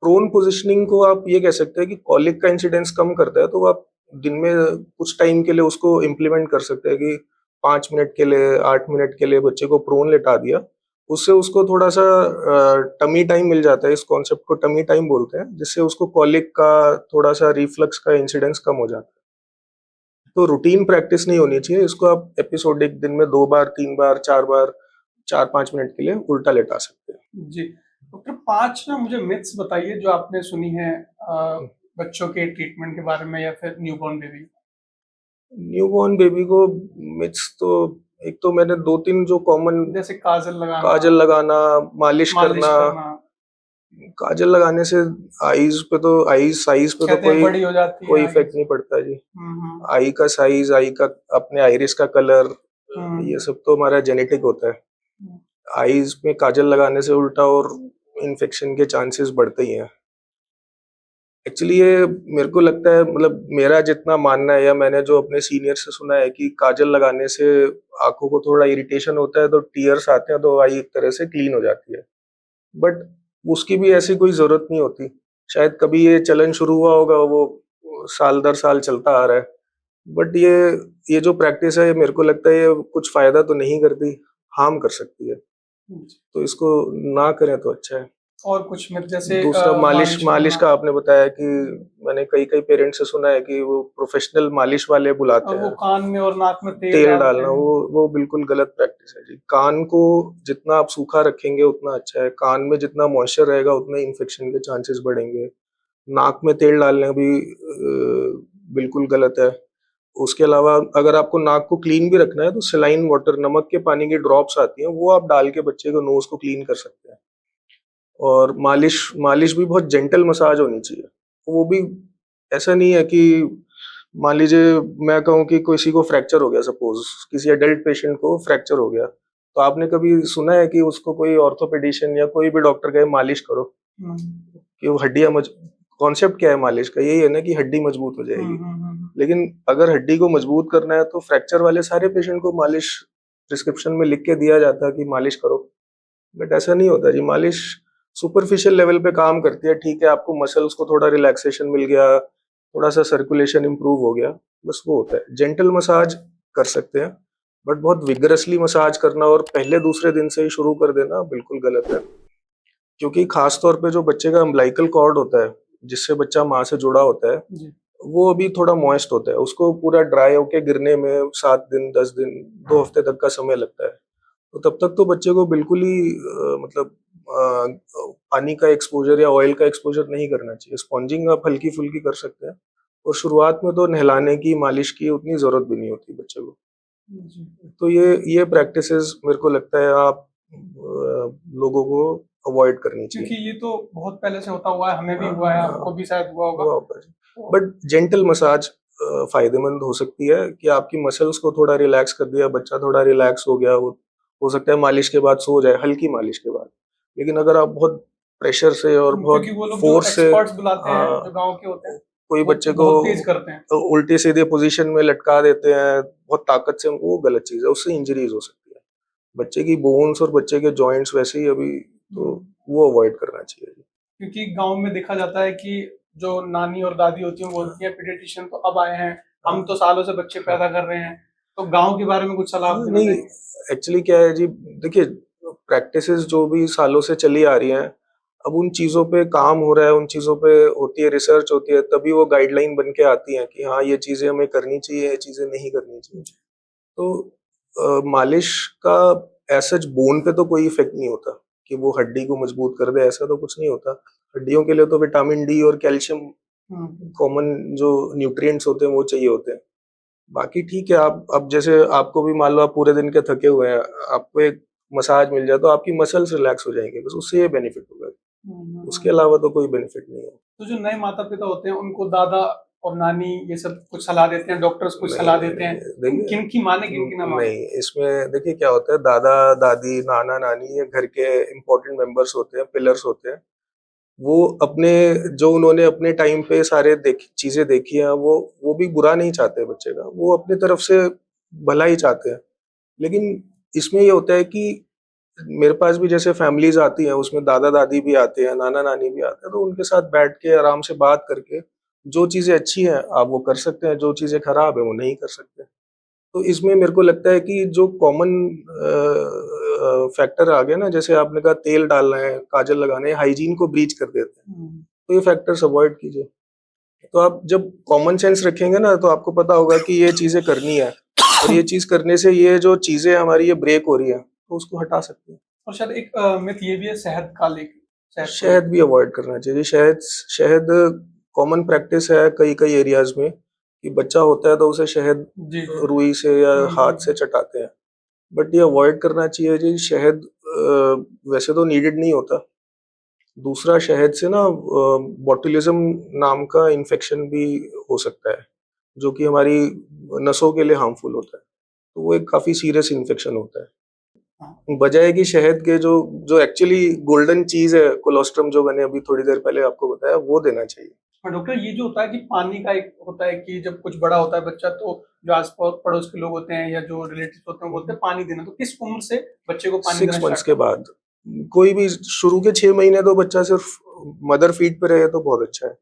प्रोन पोज़ीशनिंग को आप ये कह सकते हैं कि कॉलिक का इंसिडेंस कम करता है, तो आप दिन में कुछ टाइम के लिए उसको इम्प्लीमेंट कर सकते हैं कि 5 मिनट के लिए, 8 मिनट के लिए बच्चे को प्रोन लेटा दिया। उससे उसको थोड़ा-सा टमी टाइम मिल जाता है, इस कॉन्सेप्ट को टमी टाइम बोलते हैं, जिससे उसको कॉलिक का थोड़ा-सा रिफ्लक्स का इंसिडेंस कम हो जाता है। तो रूटीन प्रैक्टिस नहीं होनी चाहिए, इसको आप एपिसोडिक दिन में 2 बार, 3 बार, 4 बार, 4-5 मिनट के लिए उल्टा लेटा सकते हैं। जी। डॉक्टर 5 ना मुझे मिथ्स बताइए जो आपने सुनी है बच्चों के ट्रीटमेंट के बारे में या फिर न्यूबॉर्न बेबी? न्यूबॉर्न बेबी को मिथ्स तो एक तो मैंने 2-3 जो कॉमन, जैसे काजल लगाना, काजल लगाना, मालिश मालिश करना। करना, काजल लगाने से आईज साइज पे तो कहते हैं कोई बड़ी हो जाती है कोई आईज। इफेक्ट नहीं पड़ता जी। हुँ, आई का साइज, आई का अपने आइरिस का कलर, हुँ, ये सब तो हमारा जेनेटिक होता है। हुँ। आईज में काजल लगाने से उल्टा और इन्फेक्शन के चांसेस बढ़ते ही हैं। एक्चुअली ये मेरे को लगता है, मतलब मेरा जितना मानना है या मैंने जो अपने सीनियर से सुना है कि काजल लगाने से आँखों को थोड़ा इरिटेशन होता है, तो टीयर्स आते हैं तो आई एक तरह से क्लीन हो जाती है। बट उसकी भी ऐसी कोई ज़रूरत नहीं होती। शायद कभी ये चलन शुरू हुआ होगा, वो साल दर साल चलता आ रहा है। बट ये जो प्रैक्टिस है, ये मेरे को लगता है ये कुछ फ़ायदा तो नहीं करती, हार्म कर सकती है। जी। तो इसको ना करें तो अच्छा है। और कुछ मिथ जैसे दूसरा मालिश मालिश मालिश करना, का आपने बताया कि मैंने कई-कई पेरेंट्स से सुना है कि वो प्रोफ़ेशनल मालिश वाले बुलाते वो हैं। कान में और नाक में तेल तेल डालते डालना, हैं। वो बिल्कुल गलत प्रैक्टिस है जी। कान को जितना आप सूखा रखेंगे उतना अच्छा है। कान में जितना मॉइस्चर रहेगा उतना इन्फेक्शन के चांसेस बढ़ेंगे। नाक में तेल डालना भी बिल्कुल गलत है। उसके अलावा अगर आपको नाक को क्लीन भी रखना है तो सलाइन वाटर, नमक के पानी की ड्रॉप्स आती हैं, वो आप डाल के बच्चे को नोज़ को क्लीन कर सकते हैं। और मालिश मालिश भी बहुत जेंटल मसाज होनी चाहिए। वो भी ऐसा नहीं है कि मान लीजिए मैं कहूँ कि किसी को फ्रैक्चर हो गया, सपोज़ किसी एडल्ट पेशेंट को फ्रैक्चर हो गया, तो आपने कभी सुना है कि उसको कोई ऑर्थोपेडिशियन या कोई भी डॉक्टर कहे मालिश करो, हुँ, कि वो हड्डियाँ मज कॉन्सेप्ट क्या है मालिश का? यही है ना कि हड्डी मजबूत हो हुँ, जाएगी। हुँ, हुँ, लेकिन अगर हड्डी को मजबूत करना है तो फ्रैक्चर वाले सारे पेशेंट को मालिश प्रिस्क्रिप्शन में लिख के दिया जाता है कि मालिश करो। बट ऐसा नहीं होता जी। मालिश सुपरफिशियल लेवल पे काम करती है। ठीक है, आपको मसल्स को थोड़ा रिलैक्सेशन मिल गया, थोड़ा-सा सर्कुलेशन इम्प्रूव हो गया, बस वो होता है। जेंटल मसाज कर सकते हैं, बट बहुत विगरसली मसाज करना और पहले दूसरे दिन से ही शुरू कर देना बिल्कुल गलत है। क्योंकि खास तौर पे जो बच्चे का अम्बिलिकल कॉर्ड होता है, जिससे बच्चा माँ से जुड़ा होता है, जी। वो अभी थोड़ा मॉइस्ट होता है। उसको पूरा ड्राई होके गिरने में 7 दिन, 10 दिन, 2 हफ्ते तक का समय लगता है। तो तब तक तो बच्चे को बिल्कुल ही मतलब पानी का एक्सपोज़र या ऑयल का एक्सपोज़र नहीं करना चाहिए। स्पॉन्जिंग आप हल्की-फुल्की कर सकते हैं, और शुरुआत में तो नहलाने की, मालिश की उतनी ज़रूरत भी नहीं होती बच्चे को। जी। तो ये प्रैक्टिसेज़ मेरे को लगता है आप लोगों को अवॉइड करनी क्योंकि चाहिए। ये तो बहुत पहले से होता हुआ है, हमें भी हाँ, हुआ है, हाँ, आपको भी शायद हुआ होगा। हुआ होगा जी। तो बट जेंटल मसाज फ़ायदेमंद हो सकती है कि आपकी मसल्स को थोड़ा रिलैक्स कर दिया, बच्चा थोड़ा रिलैक्स हो गया, वो हो सकता है मालिश के बाद सो जाए, हल्की मालिश के बाद। लेकिन अगर आप बहुत प्रेशर से और क्योंकि बहुत वो लोग जो फ़ोर्स से, एक्सपर्ट्स बुलाते हैं, जो हाँ, गाँव के होते हैं, कोई वो बच्चे को बहुत तेज़ करते हैं। उल्टी-सीधी पोज़ीशन में लटका देते हैं, बहुत ताकत से, वो गलत चीज़ है, उससे इंजरीज़ हो सकती है। बच्चे की बोन्स और बच्चे के जॉइंट्स वैसे ही अभी, तो हुँ, वो अवॉइड करना चाहिए। क्योंकि गाँव में देखा जाता है कि जो नानी और दादी होती हैं, वो बोलती हैं पीडियाट्रिशियन तो अब आए हैं, हम तो सालों से बच्चे पैदा कर रहे हैं। तो गाँव के बारे में कुछ सलाह आप हाँ, देना नहीं, चाहेंगे? एक्चुअली क्या है जी, देखिए प्रैक्टिसेस जो भी सालों से चली आ रही हैं, अब उन चीज़ों पे काम हो रहा है, उन चीज़ों पे होती है, रिसर्च होती है, तभी वो गाइडलाइन बन के आती हैं कि हाँ, ये चीज़ें हमें करनी चाहिए, ये चीज़ें नहीं करनी चाहिए। तो मालिश का एज़ सच बोन पे तो कोई इफ़ेक्ट नहीं होता कि वो हड्डी को मजबूत कर दे, ऐसा तो कुछ नहीं होता। हड्डियों के लिए तो विटामिन डी और कैल्शियम हुँ, कॉमन जो न्यूट्रिएंट्स होते हैं, वो चाहिए होते हैं। बाकी ठीक है, आप अब जैसे आपको भी मान लो आप पूरे दिन के थके हुए हैं, आपको एक मसाज मिल जाए तो आपकी मसल्स रिलैक्स हो जाएँगे, बस उससे ये बेनिफिट होगा। हुँ, हुँ, उसके हुँ। अलावा तो कोई बेनिफिट नहीं है। तो जो नए माता-पिता होते हैं, उनको दादा और नानी ये सब कुछ सलाह देते हैं, डॉक्टर्स कुछ नहीं, सलाह नहीं, देते हैं, नहीं, तो देखिए, किनकी माने, किनकी ना माने? नहीं, इसमें देखिए क्या होता है, दादा-दादी, नाना-नानी ये घर के इम्पोर्टेंट मेंबर्स होते हैं, पिलर्स होते हैं। वो अपने जो उन्होंने अपने टाइम पे सारे चीज़ें देखी हैं, वो भी बुरा नहीं चाहते बच्चे का, वो अपनी तरफ से भला ही चाहते हैं। लेकिन इसमें ये होता है कि मेरे पास भी जैसे फैमिलीज़ आती हैं, उसमें दादा-दादी भी आते हैं, नाना-नानी भी आते हैं, तो उनके साथ बैठ के आराम से बात करके, जो चीज़ें अच्छी हैं, आप वो कर सकते हैं, जो चीज़ें खराब हैं, वो नहीं कर सकते। तो इसमें मेरे को लगता है कि जो कॉमन फैक्टर आ गया ना, जैसे आपने कहा तेल डालना है, काजल लगाना है, हाइजीन को ब्रीच कर देते हैं, तो ये फैक्टर्स अवॉइड कीजिए। तो आप जब कॉमन सेंस रखेंगे ना, तो आपको पता होगा कि ये चीजें करनी है, और ये चीज करने से ये जो चीजें हमारी ये ब्रेक हो रही है, तो उसको हटा सकते हैं। और शायद एक मिथ ये भी है शहद का लेके, शहद को शहद लेके। भी अवॉइड करना चाहिए। शहद शहद कॉमन प्रैक्टिस है कई कई एरियाज में, कि बच्चा होता है तो उसे शहद जी जी। रुई से या हाथ से हम्म। चटाते हैं, बट ये अवॉइड करना चाहिए जी। शहद वैसे तो नीडेड नहीं होता। दूसरा, शहद से ना बॉटुलिज्म नाम का इन्फेक्शन भी हो सकता है, जो कि हमारी नसों के लिए हार्मफुल होता है। तो वो एक काफी सीरियस इन्फेक्शन होता है। हाँ। बजाय कि शहद के जो जो एक्चुअली गोल्डन चीज है, कोलोस्ट्रम, जो मैंने अभी थोड़ी देर पहले आपको बताया, वो देना चाहिए। और डॉक्टर ये जो होता है कि पानी का एक होता है कि जब कुछ बड़ा होता है बच्चा, तो जो आस पड़ोस के लोग होते हैं या जो रिलेटिव होते हैं, वो बोलते हैं पानी देना, तो किस उम्र से बच्चे को पानी देना 6 मंथ्स स्टार्ट के करना? बाद कोई भी, शुरू के 6 महीने तो बच्चा सिर्फ मदर फीड पे रहे तो बहुत अच्छा है।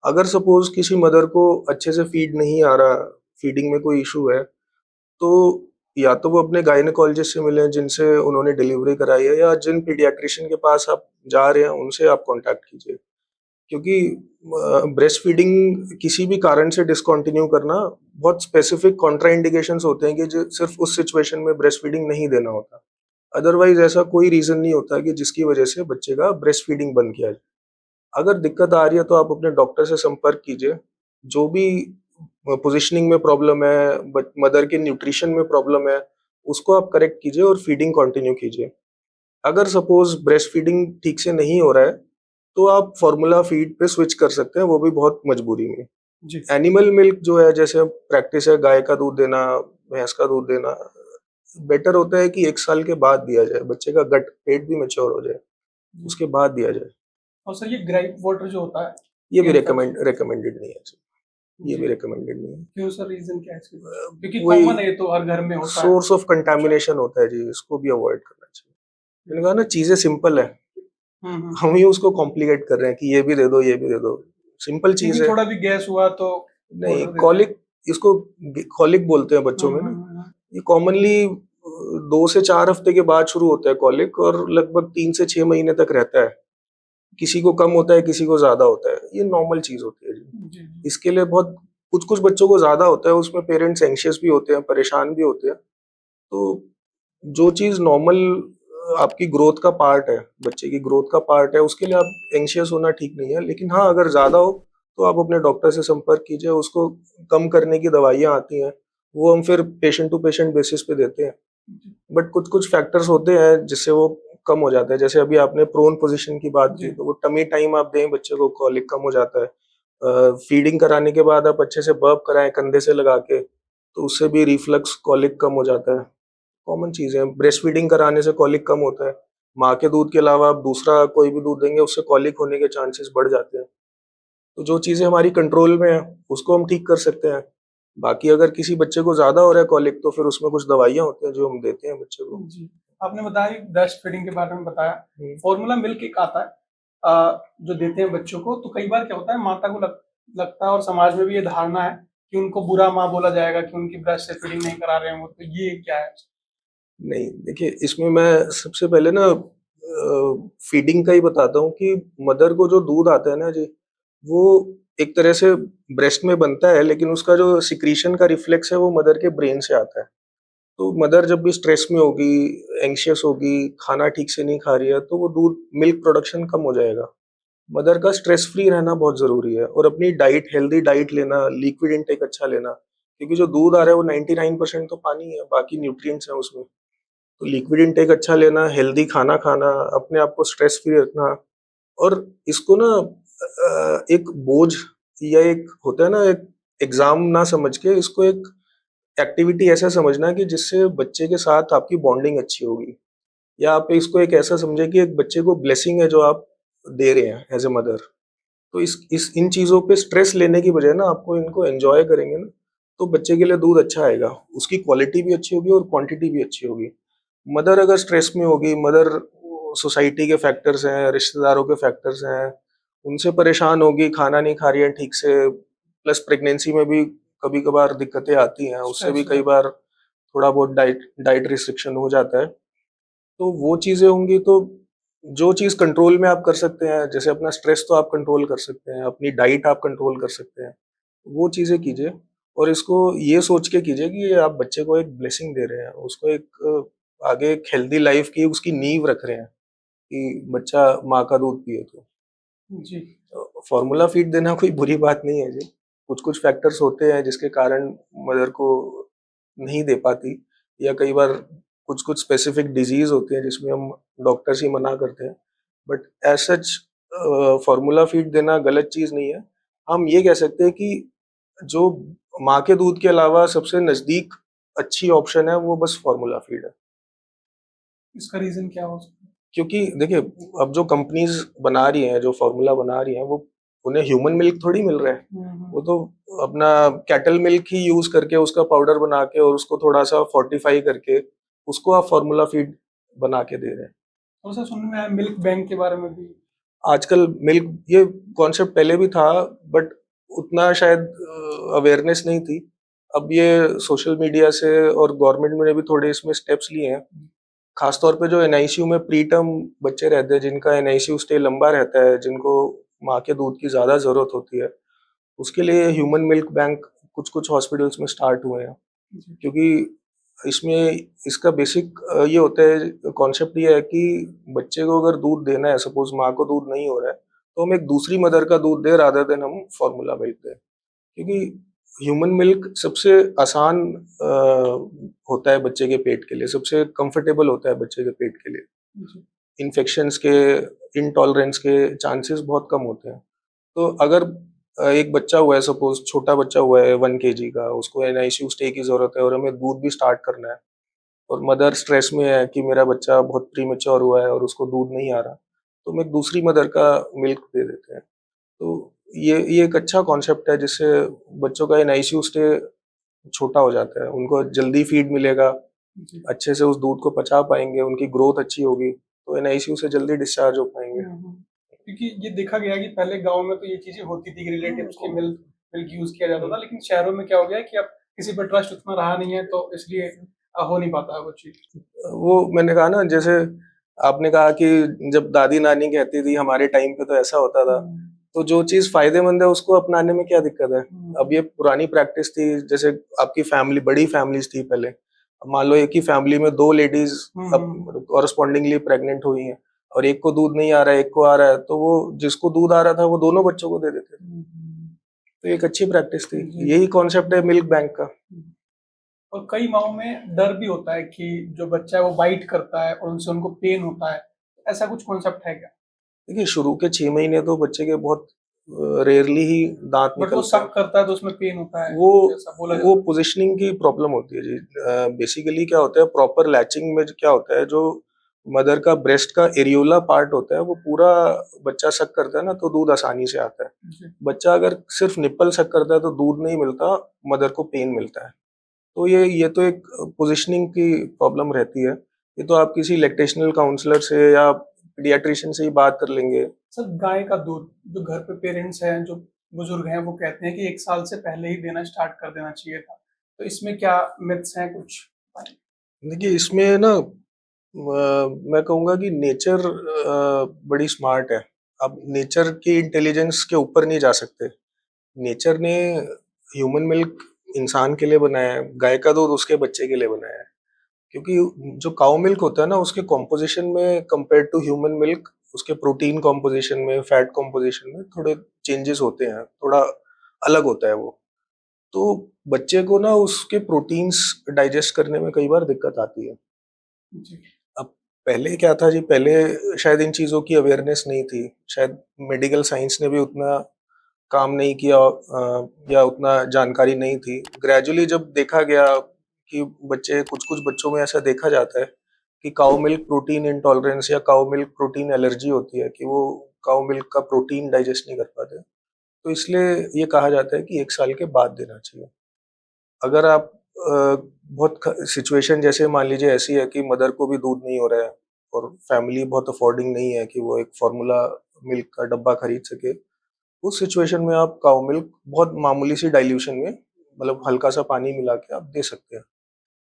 अगर सपोज किसी मदर को अच्छे से फीड नहीं आ रहा, फीडिंग में कोई इशू है, तो या तो वो अपने गायनेकोलॉजिस्ट से मिलें जिनसे उन्होंने डिलीवरी कराई है, या जिन पीडियाट्रिशियन के पास आप जा रहे हैं उनसे आप कांटेक्ट कीजिए। क्योंकि ब्रेस्ट फीडिंग किसी भी कारण से डिसकंटिन्यू करना, बहुत स्पेसिफिक कॉन्ट्राइंडिकेशंस होते हैं कि जो सिर्फ उस सिचुएशन में ब्रेस्ट फीडिंग नहीं देना होता। अदरवाइज ऐसा कोई रीजन नहीं होता कि जिसकी वजह से बच्चे का ब्रेस्ट फीडिंग बंद किया जाए। अगर दिक्कत आ रही है तो आप अपने डॉक्टर से संपर्क कीजिए। जो भी पोजीशनिंग में प्रॉब्लम है, मदर के न्यूट्रिशन में प्रॉब्लम है, उसको आप करेक्ट कीजिए और फीडिंग कंटिन्यू कीजिए। अगर सपोज ब्रेस्ट फीडिंग ठीक से नहीं हो रहा है, तो आप फॉर्मूला फीड पे स्विच कर सकते हैं, वो भी बहुत मजबूरी में। जी। एनिमल मिल्क जो है, जैसे प्रैक्टिस है गाय का दूध देना, भैंस का दूध देना, बेटर होता है कि 1 साल के बाद दिया जाए, बच्चे का गट पेट भी मैच्योर हो जाए, जी। उसके बाद दिया जाए। और सर ये ग्रेप वाटर जो होता है, ये भी ये इन्फेक्शन, रिकमेंडेड नहीं है जी। ये जी, भी रिकमेंडेड नहीं है। क्यों सर, रीजन क्या है इसके लिए? क्योंकि वही कॉमन है, ये तो हर घर में होता है। सोर्स ऑफ कंटामिनेशन होता है जी, इसको भी अवॉइड करना चाहिए। मैंने कहा ना, चीजें सिंपल है, हम्म। हम ही उसको कॉम्प्लिकेट कर रहे हैं कि ये भी दे दो, ये भी दे दो। सिंपल चीज क्योंकि है। थोड़ा भी गैस हुआ तो नहीं, वाटर देते हैं। कॉलिक, इसको कॉलिक बोलते हैं बच्चों में ना। हम्म। ये कॉमनली 2 से 4 हफ्ते के बाद शुरू होता है कॉलिक, और लगभग 3 से 6 महीने तक रहता है। किसी को कम होता है, किसी को ज्यादा होता है, ये नॉर्मल चीज होती है जी। जी जी। इसके लिए बहुत, कुछ कुछ बच्चों को ज्यादा होता है, उसमें पेरेंट्स एंशियस भी होते हैं, परेशान भी होते हैं। तो जो चीज नॉर्मल आपकी ग्रोथ का पार्ट है, बच्चे की ग्रोथ का पार्ट है, उसके लिए आप एंशियस होना ठीक नहीं है। लेकिन हाँ, अगर ज्यादा हो तो आप अपने डॉक्टर से संपर्क कीजिए। उसको कम करने की दवाइयाँ आती हैं, वो हम फिर पेशेंट टू पेशेंट बेसिस पे देते हैं। बट कुछ कुछ फैक्टर्स होते हैं जिससे वो कम हो जाता है। जैसे अभी आपने प्रोन पोजीशन की बात जी। की, तो वो टमी टाइम आप दें बच्चे को, कॉलिक कम हो जाता है। फीडिंग कराने के बाद आप अच्छे से बर्प कराएं कंधे से लगा के, तो उससे भी रिफ्लक्स कॉलिक कम हो जाता है। कॉमन चीज़ है, ब्रेस्ट फीडिंग कराने से कॉलिक कम होता है। माँ के दूध के अलावा आप दूसरा कोई भी दूध देंगे, उससे कॉलिक होने के चांसेस बढ़ जाते हैं। तो जो चीज़ें हमारी कंट्रोल में है, उसको हम ठीक कर सकते हैं। बाकी अगर किसी बच्चे को ज़्यादा हो रहा है कॉलिक, तो फिर उसमें कुछ दवाइयाँ होती हैं जो हम देते हैं बच्चे को। जी। आपने बताया ब्रेस्ट फीडिंग के बारे में बताया, हुँ। फॉर्मूला मिल्क एक आता है जो देते हैं बच्चों को, तो कई बार क्या होता है माता को लगता है, और समाज में भी ये धारणा है कि उनको बुरा माँ बोला जाएगा कि उनकी ब्रेस्ट से फीडिंग नहीं करा रहे हैं वो, तो ये क्या है? नहीं, देखिए, इसमें मैं सबसे पहले ना फीडिंग का ही बताता हूँ कि मदर को जो दूध आता है ना जी, वो एक तरह से ब्रेस्ट में बनता है, लेकिन उसका जो सिक्रीशन का रिफ्लेक्स है वो मदर के ब्रेन से आता है। तो मदर जब भी स्ट्रेस में होगी, एंग्ज़ियस होगी, खाना ठीक से नहीं खा रही है, तो वो दूध, मिल्क प्रोडक्शन कम हो जाएगा। मदर का स्ट्रेस फ्री रहना बहुत ज़रूरी है, और अपनी डाइट, हेल्दी डाइट लेना, लिक्विड इंटेक अच्छा लेना, क्योंकि जो दूध आ रहा है वो 99% तो पानी है, बाकी न्यूट्रिएंट्स हैं उसमें। तो लिक्विड इंटेक अच्छा लेना, हेल्दी खाना खाना, अपने आप को स्ट्रेस फ्री रखना, और इसको ना एक बोझ, या एक होता है ना, एक एग्ज़ाम ना समझ के इसको एक एक्टिविटी ऐसा समझना कि जिससे बच्चे के साथ आपकी बॉन्डिंग अच्छी होगी। या आप इसको एक ऐसा समझें कि एक बच्चे को ब्लेसिंग है जो आप दे रहे हैं एज़ अ मदर। तो इस इन चीज़ों पे स्ट्रेस लेने की बजाय ना, आपको इनको एन्जॉय करेंगे ना, तो बच्चे के लिए दूध अच्छा आएगा। उसकी क्वालिटी भी अच्छी होगी और क्वांटिटी भी अच्छी होगी। मदर अगर स्ट्रेस में होगी, मदर सोसाइटी के फैक्टर्स हैं, रिश्तेदारों के फैक्टर्स हैं, उनसे परेशान होगी, खाना नहीं खा रही है ठीक से, प्लस प्रेगनेंसी में भी कभी-कभार दिक्कतें आती हैं, उससे भी स्ट्रेस हो कई जाता बार थोड़ा बहुत डाइट डाइट रिस्ट्रिक्शन हो जाता है। तो वो चीज़ें होंगी तो जो चीज़ कंट्रोल में आप कर सकते हैं, जैसे अपना स्ट्रेस तो आप कंट्रोल कर सकते हैं, अपनी डाइट आप कंट्रोल कर सकते हैं, वो चीज़ें कीजिए और इसको ये सोच के कीजिए कि ये आप बच्चे को एक ब्लेसिंग दे रहे हैं, उसको एक आगे एक हेल्दी लाइफ की उसकी नींव रख रहे हैं कि बच्चा माँ का दूध पिए तो। जी। फ़ॉर्मूला फीड देना कोई बुरी बात नहीं है जी। कुछ-कुछ फैक्टर्स होते हैं जिसके कारण मदर को नहीं दे पाती या कई बार कुछ-कुछ स्पेसिफिक डिज़ीज़ होते हैं जिसमें हम डॉक्टर्स ही मना करते हैं। But as such formula feed देना गलत चीज़ नहीं है। हम ये कह सकते हैं कि जो माँ के दूध के अलावा सबसे नज़दीक अच्छी ऑप्शन है वो बस फ़ॉर्मूला फीड है। इसका रीज़न क्या हो सकता है? क्योंकि देखिए अब जो कंपनीज़ बना रही हैं, जो फ़ॉर्मूला बना रही हैं वो उन्हें ह्यूमन मिल्क थोड़ी मिल रहा है। हुँ, हुँ। वो तो अपना कैटल मिल्क ही यूज़ करके उसका पाउडर बना के और उसको थोड़ा-सा फ़ोर्टिफ़ाई करके उसको आप फ़ॉर्मूला फीड बना के दे रहे हैं। थोड़ा-सा सुनने में आया मिल्क बैंक के बारे में भी। आजकल मिल्क ये कॉन्सेप्ट पहले भी था बट उतना शायद अवेयरनेस नहीं थी। अब ये सोशल मीडिया से और गवर्नमेंट ने भी थोड़े इसमें स्टेप्स लिए हैं। खास तौर पे जो एनआईसीयू में प्री टर्म बच्चे रहते हैं, जिनका एनआईसीयू स्टे लंबा रहता है, जिनको माँ के दूध की ज़्यादा ज़रूरत होती है, उसके लिए ह्यूमन मिल्क बैंक कुछ-कुछ हॉस्पिटल्स में स्टार्ट हुए हैं। जी। क्योंकि इसमें इसका बेसिक ये होता है कॉन्सेप्ट ये है कि बच्चे को अगर दूध देना है, सपोज़ माँ को दूध नहीं हो रहा है, तो हम एक दूसरी मदर का दूध दें रादर देन हम फॉर्मूला मिल्क दें। क्योंकि ह्यूमन मिल्क सबसे आसान होता है बच्चे के पेट के लिए, सबसे कंफर्टेबल होता है बच्चे के पेट के लिए। जी। इन्फेक्शंस के, इंटॉलरेंस के चांसेस बहुत कम होते हैं। तो अगर एक बच्चा हुआ है, सपोज़ छोटा बच्चा हुआ है 1 केजी का, उसको एनआईसीयू स्टे की ज़रूरत है और हमें दूध भी स्टार्ट करना है और मदर स्ट्रेस में है कि मेरा बच्चा बहुत प्रीमैच्योर हुआ है और उसको दूध नहीं आ रहा, तो हम एक दूसरी मदर का मिल्क दे देते हैं। तो ये एक अच्छा कॉन्सेप्ट है जिससे बच्चों का एनआईसीयू स्टे छोटा हो जाता है। उनको जल्दी फीड मिलेगा, जी। अच्छे से उस दूध को पचा पाएँगे, उनकी ग्रोथ अच्छी होगी, तो एनआईसीयू से जल्दी डिस्चार्ज हो पाएँगे। हुँ, हुँ। क्योंकि ये देखा गया है कि पहले गाँव में तो ये चीज़ें होती थी कि रिलेटिव्स की मिल्क मिल्क यूज़ किया जाता था, लेकिन शहरों में क्या हो गया है कि अब किसी पे ट्रस्ट उतना रहा नहीं है, तो इसलिए हो नहीं पाता है वो चीज़। वो मैंने कहा ना, जैसे आपने कहा कि जब दादी-नानी कहती थी हमारे टाइम पे तो ऐसा होता था, हुँ, तो जो चीज़ फ़ायदेमंद है उसको अपनाने में क्या दिक्कत है? हुँ, अब ये पुरानी प्रैक्टिस थी, जैसे आपकी फैमिली बड़ी फैमिलीज़ थी पहले। अब मान लो एक ही फैमिली में 2 लेडीज़ हुँ, हुँ, अब कॉरेस्पॉन्डिंगली प्रेग्नेंट हुई हैं और एक को दूध नहीं आ रहा है, एक को आ रहा है, तो वो जिसको दूध आ रहा था वो दोनों बच्चों को दे देते थे। हुँ, हुँ। तो ये एक अच्छी प्रैक्टिस थी। जी। यही कॉन्सेप्ट है मिल्क बैंक का। हुँ। और कई माँओं में डर भी होता है कि जो बच्चा है वो बाइट करता है और उनसे उनको पेन होता है। ऐसा कुछ कॉन्सेप्ट है क्या? देखिए शुरू के 6 महीने तो बच्चे के बहुत रेयरली ही दाँत बट वो निकलते हैं। शक करता है तो उसमें पेन होता है, वो कुछ ऐसा बोला वो जाता है। पोज़ीशनिंग की प्रॉब्लम होती है जी। बेसिकली क्या होता है, प्रॉपर लैचिंग में क्या होता है, जो मदर का ब्रेस्ट का एरियोला पार्ट होता है वो पूरा बच्चा सक करता है ना, तो दूध आसानी से आता है। जी। बच्चा अगर सिर्फ़ निप्पल सक करता है तो दूध नहीं मिलता, मदर को पेन मिलता है। तो ये तो एक पोज़ीशनिंग की प्रॉब्लम रहती है। ये तो आप किसी लैक्टेशनल काउंसलर से या पीडियाट्रिशियन से ही बात कर लेंगे। सर गाय का दूध जो घर पे पेरेंट्स हैं, जो बुजुर्ग हैं, वो कहते हैं कि 1 साल से पहले ही देना स्टार्ट कर देना चाहिए था। तो इसमें क्या मिथ्स हैं कुछ? देखिए इसमें ना मैं कहूँगा कि नेचर बड़ी स्मार्ट है। आप नेचर की इंटेलिजेंस के ऊपर नहीं जा सकते। नेचर ने ह्यूमन मिल्क इंसान के लिए बनाया है, गाय का दूध उसके बच्चे के लिए बनाया है। क्योंकि जो काऊ मिल्क होता है ना, उसके कॉम्पोज़िशन में कंपेयर्ड टू ह्यूमन मिल्क, उसके प्रोटीन कॉम्पोज़िशन में, फैट कॉम्पोज़िशन में थोड़े चेंजेस होते हैं, थोड़ा अलग होता है वो। तो बच्चे को ना उसके प्रोटीन्स डाइजेस्ट करने में कई बार दिक्कत आती है। जी। अब पहले क्या था जी, पहले शायद इन चीज़ों की अवेयरनेस नहीं थी। शायद मेडिकल साइंस ने भी उतना काम नहीं किया या उतना जानकारी नहीं थी। ग्रेजुअली जब देखा गया कि बच्चे, कुछ-कुछ बच्चों में ऐसा देखा जाता है कि काऊ मिल्क प्रोटीन इंटॉलरेंस या काऊ मिल्क प्रोटीन एलर्जी होती है कि वो काऊ मिल्क का प्रोटीन डाइजेस्ट नहीं कर पाते। तो इसलिए ये कहा जाता है कि 1 साल के बाद देना चाहिए। अगर आप बहुत ख सिचुएशन जैसे मान लीजिए ऐसी है कि मदर को भी दूध नहीं हो रहा है और फैमिली बहुत अफोर्डिंग नहीं है कि वो एक फ़ॉर्मूला मिल्क का डब्बा खरीद सके, उस सिचुएशन में आप काऊ मिल्क बहुत मामूली सी डाइल्यूशन में, मतलब हल्का-सा पानी मिला के आप दे सकते हैं।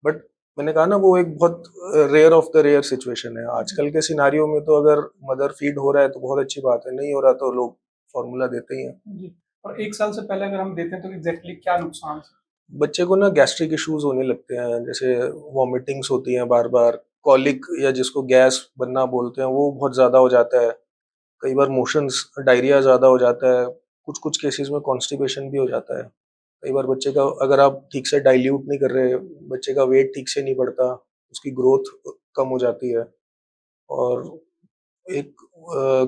बट मैंने कहा ना वो एक बहुत rare of the rare situation है। आजकल के सिनारियो में तो अगर मदर फीड हो रहा है तो बहुत अच्छी बात है, नहीं हो रहा तो लोग फॉर्मूला देते ही हैं। जी। और 1 साल से पहले अगर हम देते हैं तो एग्ज़ैक्टली क्या नुकसान है? बच्चे को ना गैस्ट्रिक इश्यूज होने लगते हैं, जैसे वॉमिटिंग्स होती हैं बार बार, कॉलिक या जिसको गैस बनना बोलते हैं वो बहुत ज़्यादा हो जाता है। कई बार मोशंस डायरिया ज़्यादा हो जाता है, कुछ कुछ केसेस में कॉन्स्टिपेशन भी हो जाता है। कई बार बच्चे का अगर आप ठीक से डाइल्यूट नहीं कर रहे, बच्चे का वेट ठीक से नहीं बढ़ता, उसकी ग्रोथ कम हो जाती है। और एक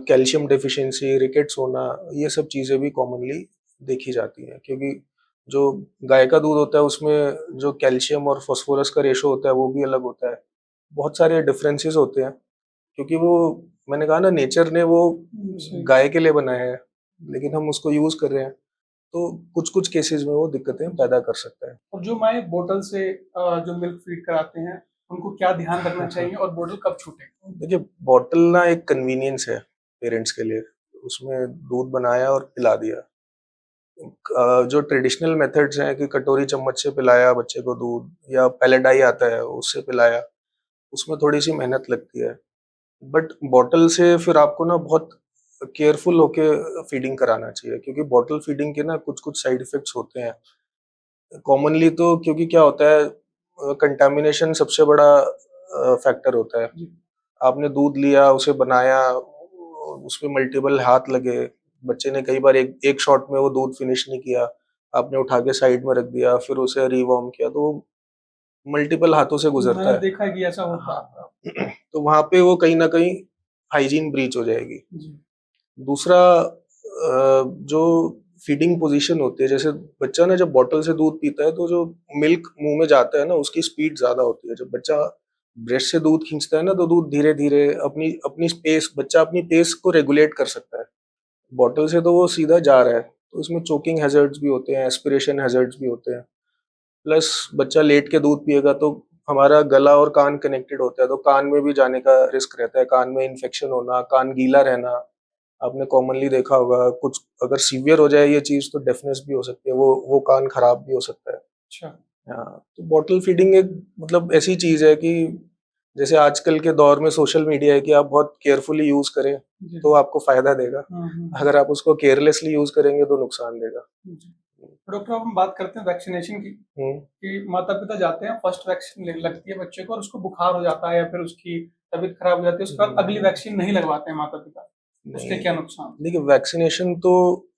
कैल्शियम डेफिशिएंसी, रिकेट्स होना, ये सब चीज़ें भी कॉमनली देखी जाती हैं, क्योंकि जो गाय का दूध होता है उसमें जो कैल्शियम और फास्फोरस का रेशो होता है वो भी अलग होता है। बहुत सारे डिफरेंसेस होते हैं, क्योंकि वो मैंने कहा ना नेचर ने वो जी। गाय के लिए बनाया है, लेकिन हम उसको यूज़ कर रहे हैं, तो कुछ-कुछ केसेज़ में वो दिक्कतें पैदा कर सकता है। और जो माएँ बोतल से जो मिल्क फीड कराते हैं, उनको क्या ध्यान रखना चाहिए और बोतल कब छूटे? देखिए, बॉटल ना एक कन्वीनियंस है पेरेंट्स के लिए, उसमें दूध बनाया और पिला दिया। जो ट्रेडिशनल मेथड्स हैं कि कटोरी चम्मच से पिलाया बच्चे को दूध, या पैलेडाई आता है उससे पिलाया, उसमें थोड़ी-सी मेहनत लगती है। बट बॉटल से फिर आपको ना बहुत केयरफुल होके फीडिंग कराना चाहिए, क्योंकि बॉटल फीडिंग के ना कुछ-कुछ साइड इफेक्ट्स होते हैं। कॉमनली तो क्योंकि क्या होता है, कंटामिनेशन सबसे बड़ा फैक्टर होता है। जी। आपने दूध लिया, उसे बनाया, उसमें मल्टीपल हाथ लगे, बच्चे ने कई बार एक एक शॉट में वो दूध फिनिश नहीं किया, आपने उठा के साइड में रख दिया, फिर उसे रीवॉर्म किया, तो मल्टीपल हाथों से गुजरता मैंने है। देखा है कि ऐसा होता हाँ, है। तो वहाँ पे वो कहीं न कहीं हाइजीन ब्रीच हो जाएगी। जी। दूसरा जो फीडिंग पोजीशन होती है, जैसे बच्चा ना जब बॉटल से दूध पीता है तो जो मिल्क मुंह में जाता है ना उसकी स्पीड ज्यादा होती है। जब बच्चा ब्रेस्ट से दूध खींचता है ना तो दूध धीरे धीरे अपनी अपनी स्पेस, बच्चा अपनी पेस को रेगुलेट कर सकता है। बॉटल से तो वो सीधा जा रहा है, तो इसमें चोकिंग हैजर्ड्स भी होते हैं, एस्पिरेशन हैजर्ड्स भी होते हैं। प्लस बच्चा लेट के दूध पिएगा तो हमारा गला और कान कनेक्टेड होता है, तो कान में भी जाने का रिस्क रहता है, कान में इन्फेक्शन होना, कान गीला रहना। आपने कॉमनली देखा होगा, कुछ अगर सीवियर हो जाए ये चीज़ तो डेफनेस भी हो सकती है, वो कान खराब भी हो सकता है। अच्छा। हाँ, तो बॉटल फीडिंग एक मतलब ऐसी चीज़ है कि जैसे आजकल के दौर में सोशल मीडिया है कि आप बहुत केयरफुली यूज़ करें, जी। तो आपको फ़ायदा देगा। हुँ। अगर आप उसको केयरलेसली यूज़ करेंगे तो नुकसान देगा। जी। डॉक्टर, अब हम बात करते हैं वैक्सीनेशन की, हुँ, कि माता-पिता जाते हैं, फर्स्ट वैक्सीन लगती है बच्चे को और उसको बुखार हो जाता है या फिर उसकी तबीयत खराब हो जाती है, उसके बाद अगली हुँ, वैक्सीन नहीं लगवाते हैं माता-पिता। उसके नहीं, क्या नुकसान? देखिए वैक्सीनेशन तो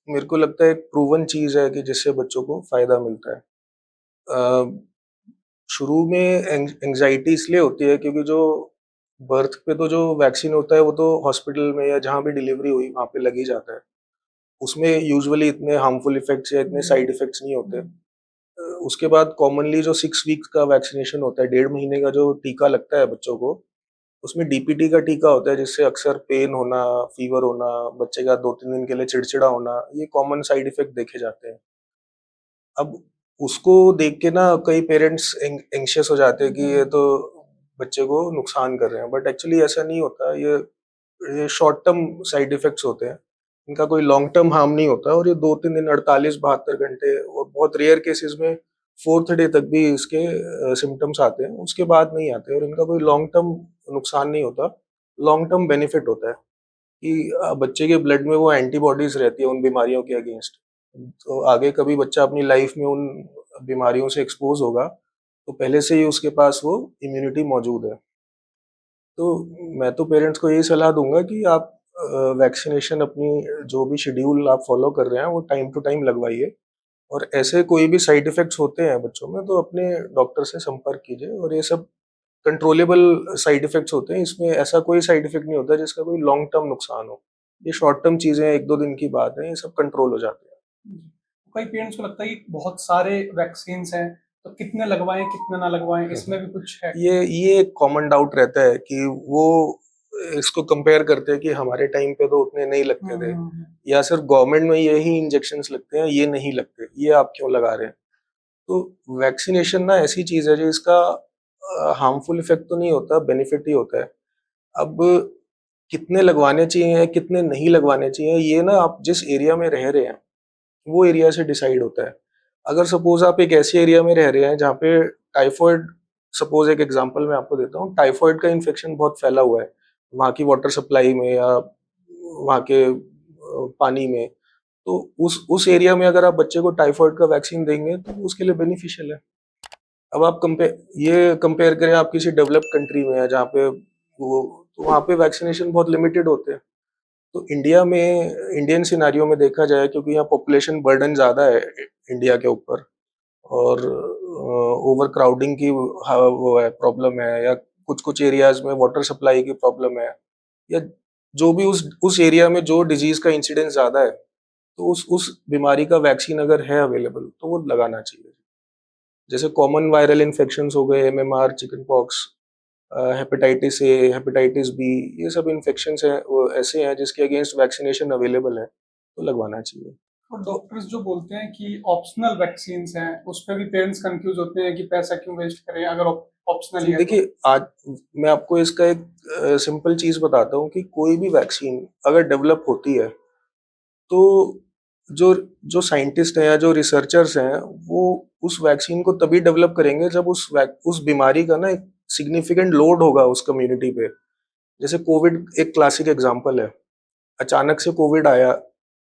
मेरे को लगता है एक प्रूवन चीज़ है कि जिससे बच्चों को फ़ायदा मिलता है। अ, शुरू में एंग्जायटी इसलिए होती है क्योंकि जो बर्थ पे तो जो वैक्सीन होता है वो तो हॉस्पिटल में या जहाँ भी डिलीवरी हुई वहाँ पे लग ही जाता है। उसमें यूजुअली इतने हार्मफुल इफ़ेक्ट्स या इतने साइड इफ़ेक्ट्स नहीं होते। उसके बाद कॉमनली जो 6 वीक्स का वैक्सीनेशन होता है, 1.5 महीने का जो टीका लगता है बच्चों को, उसमें डीपीटी का टीका होता है जिससे अक्सर पेन होना, फीवर होना, बच्चे का 2-3 दिन के लिए चिड़चिड़ा होना, ये कॉमन साइड इफ़ेक्ट देखे जाते हैं। अब उसको देख के ना कई पेरेंट्स एंग्ज़ियस हो जाते हैं कि ये तो बच्चे को नुकसान कर रहे हैं, बट एक्चुअली ऐसा नहीं होता। ये शॉर्ट टर्म साइड इफ़ेक्ट्स होते हैं। इनका कोई लॉन्ग टर्म हार्म नहीं होता, और ये 2-3 दिन, 48-72 घंटे और बहुत रेयर केसेज़ में 4th डे तक भी इसके सिम्पटम्स आते हैं, उसके बाद नहीं आते, और इनका कोई लॉन्ग टर्म नुकसान नहीं होता। लॉन्ग टर्म बेनिफिट होता है कि बच्चे के ब्लड में वो एंटीबॉडीज़ रहती है उन बीमारियों के अगेंस्ट। तो आगे कभी बच्चा अपनी लाइफ में उन बीमारियों से एक्सपोज़ होगा, तो पहले से ही उसके पास वो इम्यूनिटी मौजूद है। तो मैं तो पेरेंट्स को यही सलाह दूँगा कि आप वैक्सीनेशन अपनी जो भी शेड्यूल आप फ़ॉलो कर रहे हैं, वो टाइम टू टाइम लगवाइए, और ऐसे कोई भी साइड इफ़ेक्ट्स होते हैं बच्चों में, तो अपने डॉक्टर से संपर्क कीजिए, और ये सब कंट्रोलेबल साइड इफ़ेक्ट्स होते हैं। इसमें ऐसा कोई साइड इफ़ेक्ट नहीं होता जिसका कोई लॉन्ग टर्म नुकसान हो। ये शॉर्ट टर्म चीज़ें हैं, 1-2 दिन की बात है, ये सब कंट्रोल हो जाते हैं। जी। कई पेरेंट्स को लगता है कि बहुत सारे वैक्सीन्स हैं, तो कितने लगवाएँ, कितने ना लगवाएँ, हुँ, इसमें हुँ। भी कुछ है? ये एक कॉमन डाउट रहता है कि वो इसको कंपेयर करते हैं कि हमारे टाइम पे तो उतने नहीं लगते थे, हुँ। या सिर्फ गवर्नमेंट में यही इंजेक्शंस लगते हैं, ये नहीं लगते, ये आप क्यों लगा रहे हैं? तो वैक्सीनेशन ना ऐसी चीज़ है जो इसका हार्मफुल इफ़ेक्ट तो नहीं होता, बेनिफिट ही होता है। अब कितने लगवाने चाहिए, कितने नहीं लगवाने चाहिए, ये ना आप जिस एरिया में रह रहे हैं, वो एरिया से डिसाइड होता है। अगर सपोज़ आप एक ऐसे एरिया में रह रहे हैं जहाँ पे टाइफॉइड सपोज एक एग्जांपल मैं आपको देता हूँ, टाइफाइड का इन्फेक्शन बहुत फैला हुआ है वहाँ की वाटर सप्लाई में या वहाँ के पानी में। तो उस एरिया में अगर आप बच्चे को टाइफाइड का वैक्सीन देंगे तो उसके लिए बेनिफिशियल है। अब आप कंपेयर करें, आप किसी डेवलप्ड कंट्री में है जहाँ पे वो, तो वहाँ पे वैक्सीनेशन बहुत लिमिटेड होते हैं। तो इंडिया में, इंडियन सिनारियो में देखा जाए, क्योंकि यहाँ पॉपुलेशन बर्डन ज़्यादा है इंडिया के ऊपर, और ओवर क्राउडिंग की वो है, प्रॉब्लम है, या कुछ कुछ एरियाज में वाटर सप्लाई की प्रॉब्लम है, या जो भी उस एरिया में जो डिजीज का इंसिडेंस ज़्यादा है, तो उस बीमारी का वैक्सीन अगर है अवेलेबल तो वो लगाना चाहिए। जैसे कॉमन वायरल इन्फेक्शंस हो गए, MMR, chicken pox, hepatitis A, hepatitis B, ये सब इन्फेक्शंस हैं, वो ऐसे हैं जिसके अगेंस्ट वैक्सीनेशन अवेलेबल है, तो लगवाना चाहिए। और डॉक्टर्स जो बोलते हैं कि ऑप्शनल वैक्सीन्स हैं, उस पे भी पेरेंट्स कंफ्यूज होते हैं कि पैसा क्यों वेस्ट करें अगर ऑप्शनल ही है तो। देखिए, आज मैं आपको इसका एक सिंपल चीज बताता हूँ कि कोई भी वैक्सीन अगर डेवलप होती है, तो जो जो साइंटिस्ट हैं या जो रिसर्चर्स हैं, वो उस वैक्सीन को तभी डेवलप करेंगे जब उस बीमारी का ना एक सिग्निफिकेंट लोड होगा उस कम्युनिटी पे। जैसे कोविड एक क्लासिक एग्जांपल है। अचानक से कोविड आया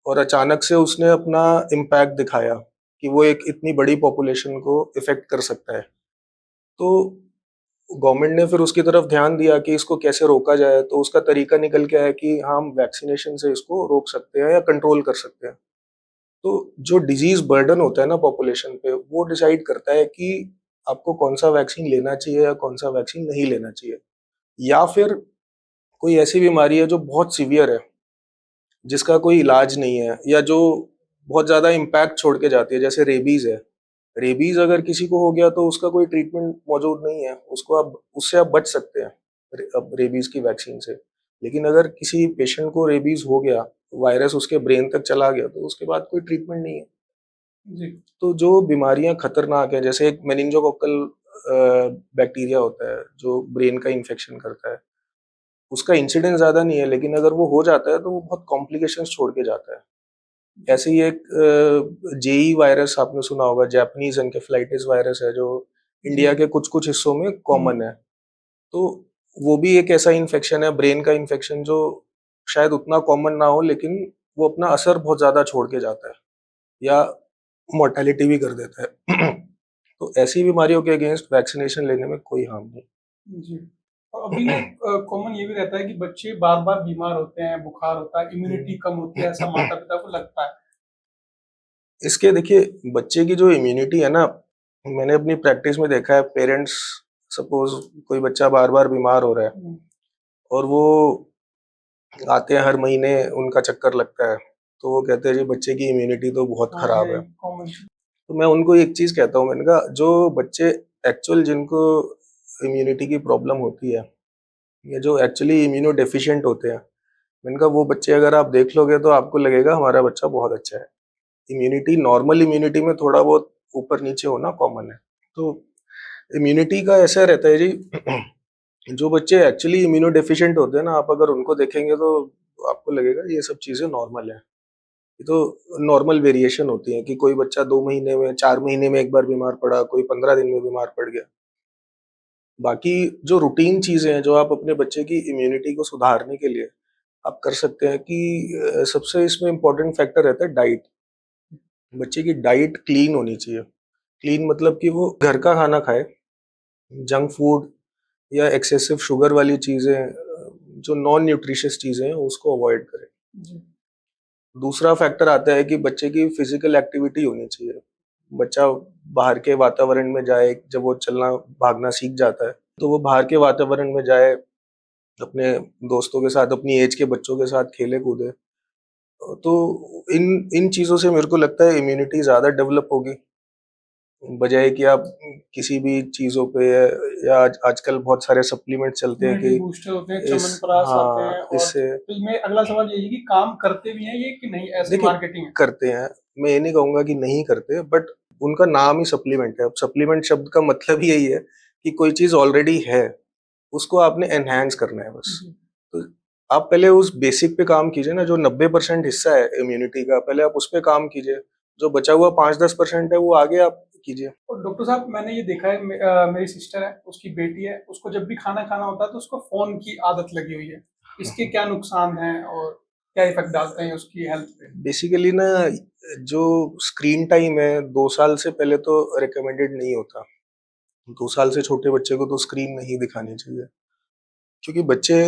और अचानक से उसने अपना इम्पैक्ट दिखाया कि वो एक इतनी बड़ी पॉपुलेशन को इफेक्ट कर सकता है। तो गवर्नमेंट ने फिर उसकी तरफ ध्यान दिया कि इसको कैसे रोका जाए, तो उसका तरीका निकल के आया कि हम वैक्सीनेशन से इसको रोक सकते हैं या कंट्रोल कर सकते हैं। तो जो डिजीज बर्डन होता है ना पॉपुलेशन पे, वो डिसाइड करता है कि आपको कौन सा वैक्सीन लेना चाहिए या कौन सा वैक्सीन नहीं लेना चाहिए। या फिर कोई ऐसी बीमारी है जो बहुत सीवियर है, जिसका कोई इलाज नहीं है, या जो बहुत ज्यादा इम्पैक्ट छोड़ के जाती है, जैसे रेबीज है। रेबीज अगर किसी को हो गया तो उसका कोई ट्रीटमेंट मौजूद नहीं है, उसको आप उससे आप बच सकते हैं अब रेबीज की वैक्सीन से। लेकिन अगर किसी पेशेंट को रेबीज हो गया, वायरस उसके ब्रेन तक चला गया, तो उसके बाद कोई ट्रीटमेंट नहीं है। जी। तो जो बीमारियां खतरनाक हैं, जैसे एक मेनिंजोकोकल बैक्टीरिया होता है जो ब्रेन का इन्फेक्शन करता है, उसका इंसिडेंस ज्यादा नहीं है, लेकिन अगर वो हो जाता है तो वो बहुत कॉम्प्लिकेशंस छोड़ के जाता है। ऐसे ही एक जेई वायरस आपने सुना होगा, जापानीज एनकेफेलाइटिस वायरस है, जो इंडिया जी। के कुछ कुछ हिस्सों में कॉमन है। तो वो भी एक ऐसा इन्फेक्शन है, ब्रेन का इन्फेक्शन, जो शायद उतना कॉमन ना हो, लेकिन वो अपना असर बहुत ज्यादा छोड़ के जाता है, या मोर्टेलिटी भी कर देता है। तो ऐसी बीमारियों के अगेंस्ट वैक्सीनेशन लेने में कोई हार्म नहीं। जी। और अभी ना कॉमन ये भी रहता है कि बच्चे बार-बार बीमार होते हैं, बुखार होता है, इम्यूनिटी कम होती है, ऐसा माता-पिता को लगता है। इसके देखिए, बच्चे की जो इम्यूनिटी है ना, मैंने अपनी प्रैक्टिस में देखा है, पेरेंट्स, सपोज कोई बच्चा बार बार बीमार हो रहा है हुँ। और वो आते हैं हर महीने, उनका चक्कर लगता है, तो वो कहते हैं जी बच्चे की इम्यूनिटी तो बहुत हाँ, खराब ये है। कॉमन। तो मैं उनको एक चीज कहता हूँ, मैंने कहा जो बच्चे एक्चुअल जिनको इम्यूनिटी की प्रॉब्लम होती है, या जो एक्चुअली इम्यूनो डेफिशिएंट होते हैं, मैंने कहा वो बच्चे अगर आप देख लोगे तो आपको लगेगा हमारा बच्चा बहुत अच्छा है। इम्यूनिटी, नॉर्मल इम्यूनिटी में थोड़ा बहुत ऊपर नीचे होना कॉमन है। तो इम्यूनिटी का ऐसा रहता है जी, जो बच्चे एक्चुअली इम्यूनो डेफिशिएंट होते हैं ना, आप अगर उनको देखेंगे तो आपको लगेगा ये सब चीजें नॉर्मल है। ये तो नॉर्मल वेरिएशन होती है कि कोई बच्चा 2 महीने में, 4 महीने में एक बार बीमार पड़ा, कोई 15 दिन में बीमार पड़ गया। बाकी जो रूटीन चीजें हैं जो आप अपने बच्चे की इम्यूनिटी को सुधारने के लिए आप कर सकते हैं, कि सबसे इसमें इम्पोर्टेंट फैक्टर रहता है डाइट। बच्चे की डाइट क्लीन होनी चाहिए। क्लीन मतलब कि वो घर का खाना खाए, जंक फूड या एक्सेसिव शुगर वाली चीजें, जो नॉन न्यूट्रिशियस चीजें हैं, उसको अवॉइड करें। जी। दूसरा फैक्टर आता है कि बच्चे की फिजिकल एक्टिविटी होनी चाहिए। बच्चा बाहर के वातावरण में जाए, जब वो चलना भागना सीख जाता है तो वो बाहर के वातावरण में जाए, अपने दोस्तों के साथ, अपनी एज के बच्चों के साथ खेले कूदे। तो इन इन चीजों से मेरे को लगता है इम्यूनिटी ज्यादा डेवलप होगी, बजाय कि आप किसी भी चीजों पे, या आजकल बहुत सारे सप्लीमेंट चलते हैं इम्यूनिटी कि बूस्टर होते हैं, इस, च्यवनप्राश आते हैं, हाँ, और इससे, तो मैं अगला सवाल यही है कि काम करते भी हैं ये कि नहीं, ऐसी देखिए, मार्केटिंग है? करते हैं। मैं ये नहीं कहूंगा कि नहीं करते, बट उनका नाम ही सप्लीमेंट है। अब सप्लीमेंट शब्द का मतलब ही यही है कि कोई चीज ऑलरेडी है, उसको आपने एनहांस करना है बस। जी। तो आप पहले उस बेसिक पे काम कीजिए ना, जो 90% हिस्सा है इम्यूनिटी का, पहले आप उस पे काम कीजिए। जो बचा हुआ 5-10% है, वो आगे आप कीजिए। और डॉक्टर साहब मैंने ये देखा है मेरी सिस्टर है, उसकी बेटी है, उसको जब भी खाना खाना होता है तो उसको फ़ोन की आदत लगी हुई है। इसके क्या नुकसान हैं और क्या इफ़ेक्ट डालते हैं उसकी हेल्थ पे? बेसिकली ना, जो स्क्रीन टाइम है 2 साल से पहले तो रिकमेंडेड नहीं होता। 2 साल से छोटे बच्चे को तो स्क्रीन नहीं दिखानी चाहिए, क्योंकि बच्चे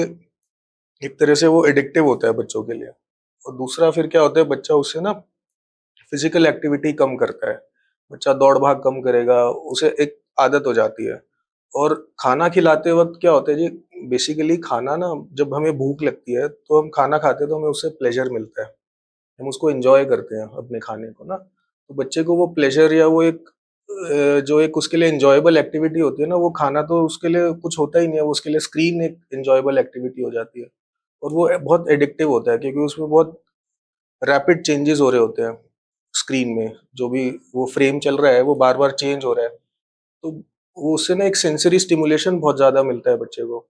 एक तरह से वो एडिक्टिव होता है बच्चों के लिए। और दूसरा फिर क्या होता है, बच्चा उससे ना फिजिकल एक्टिविटी कम करता है। बच्चा दौड़-भाग कम करेगा, उसे एक आदत हो जाती है। और खाना खिलाते वक़्त क्या होता है जी, बेसिकली खाना ना, जब हमें भूख लगती है, तो हम खाना खाते हैं तो हमें उससे प्लेज़र मिलता है। हम उसको एन्जॉय करते हैं अपने खाने को ना। तो बच्चे को वो प्लेज़र या वो एक जो एक उसके लिए एन्जॉयबल एक्टिविटी होती है ना, वो खाना तो उसके लिए कुछ होता ही नहीं है, वो उसके लिए स्क्रीन एक एन्जॉयबल एक्टिविटी हो जाती है। और वो बहुत एडिक्टिव होता है, क्योंकि उसमें बहुत रैपिड चेंजेस हो रहे होते हैं स्क्रीन में। जो भी वो फ्रेम चल रहा है, वो बार-बार चेंज हो रहा है। तो वो उससे ना एक सेंसरी स्टिमुलेशन बहुत ज़्यादा मिलता है बच्चे को।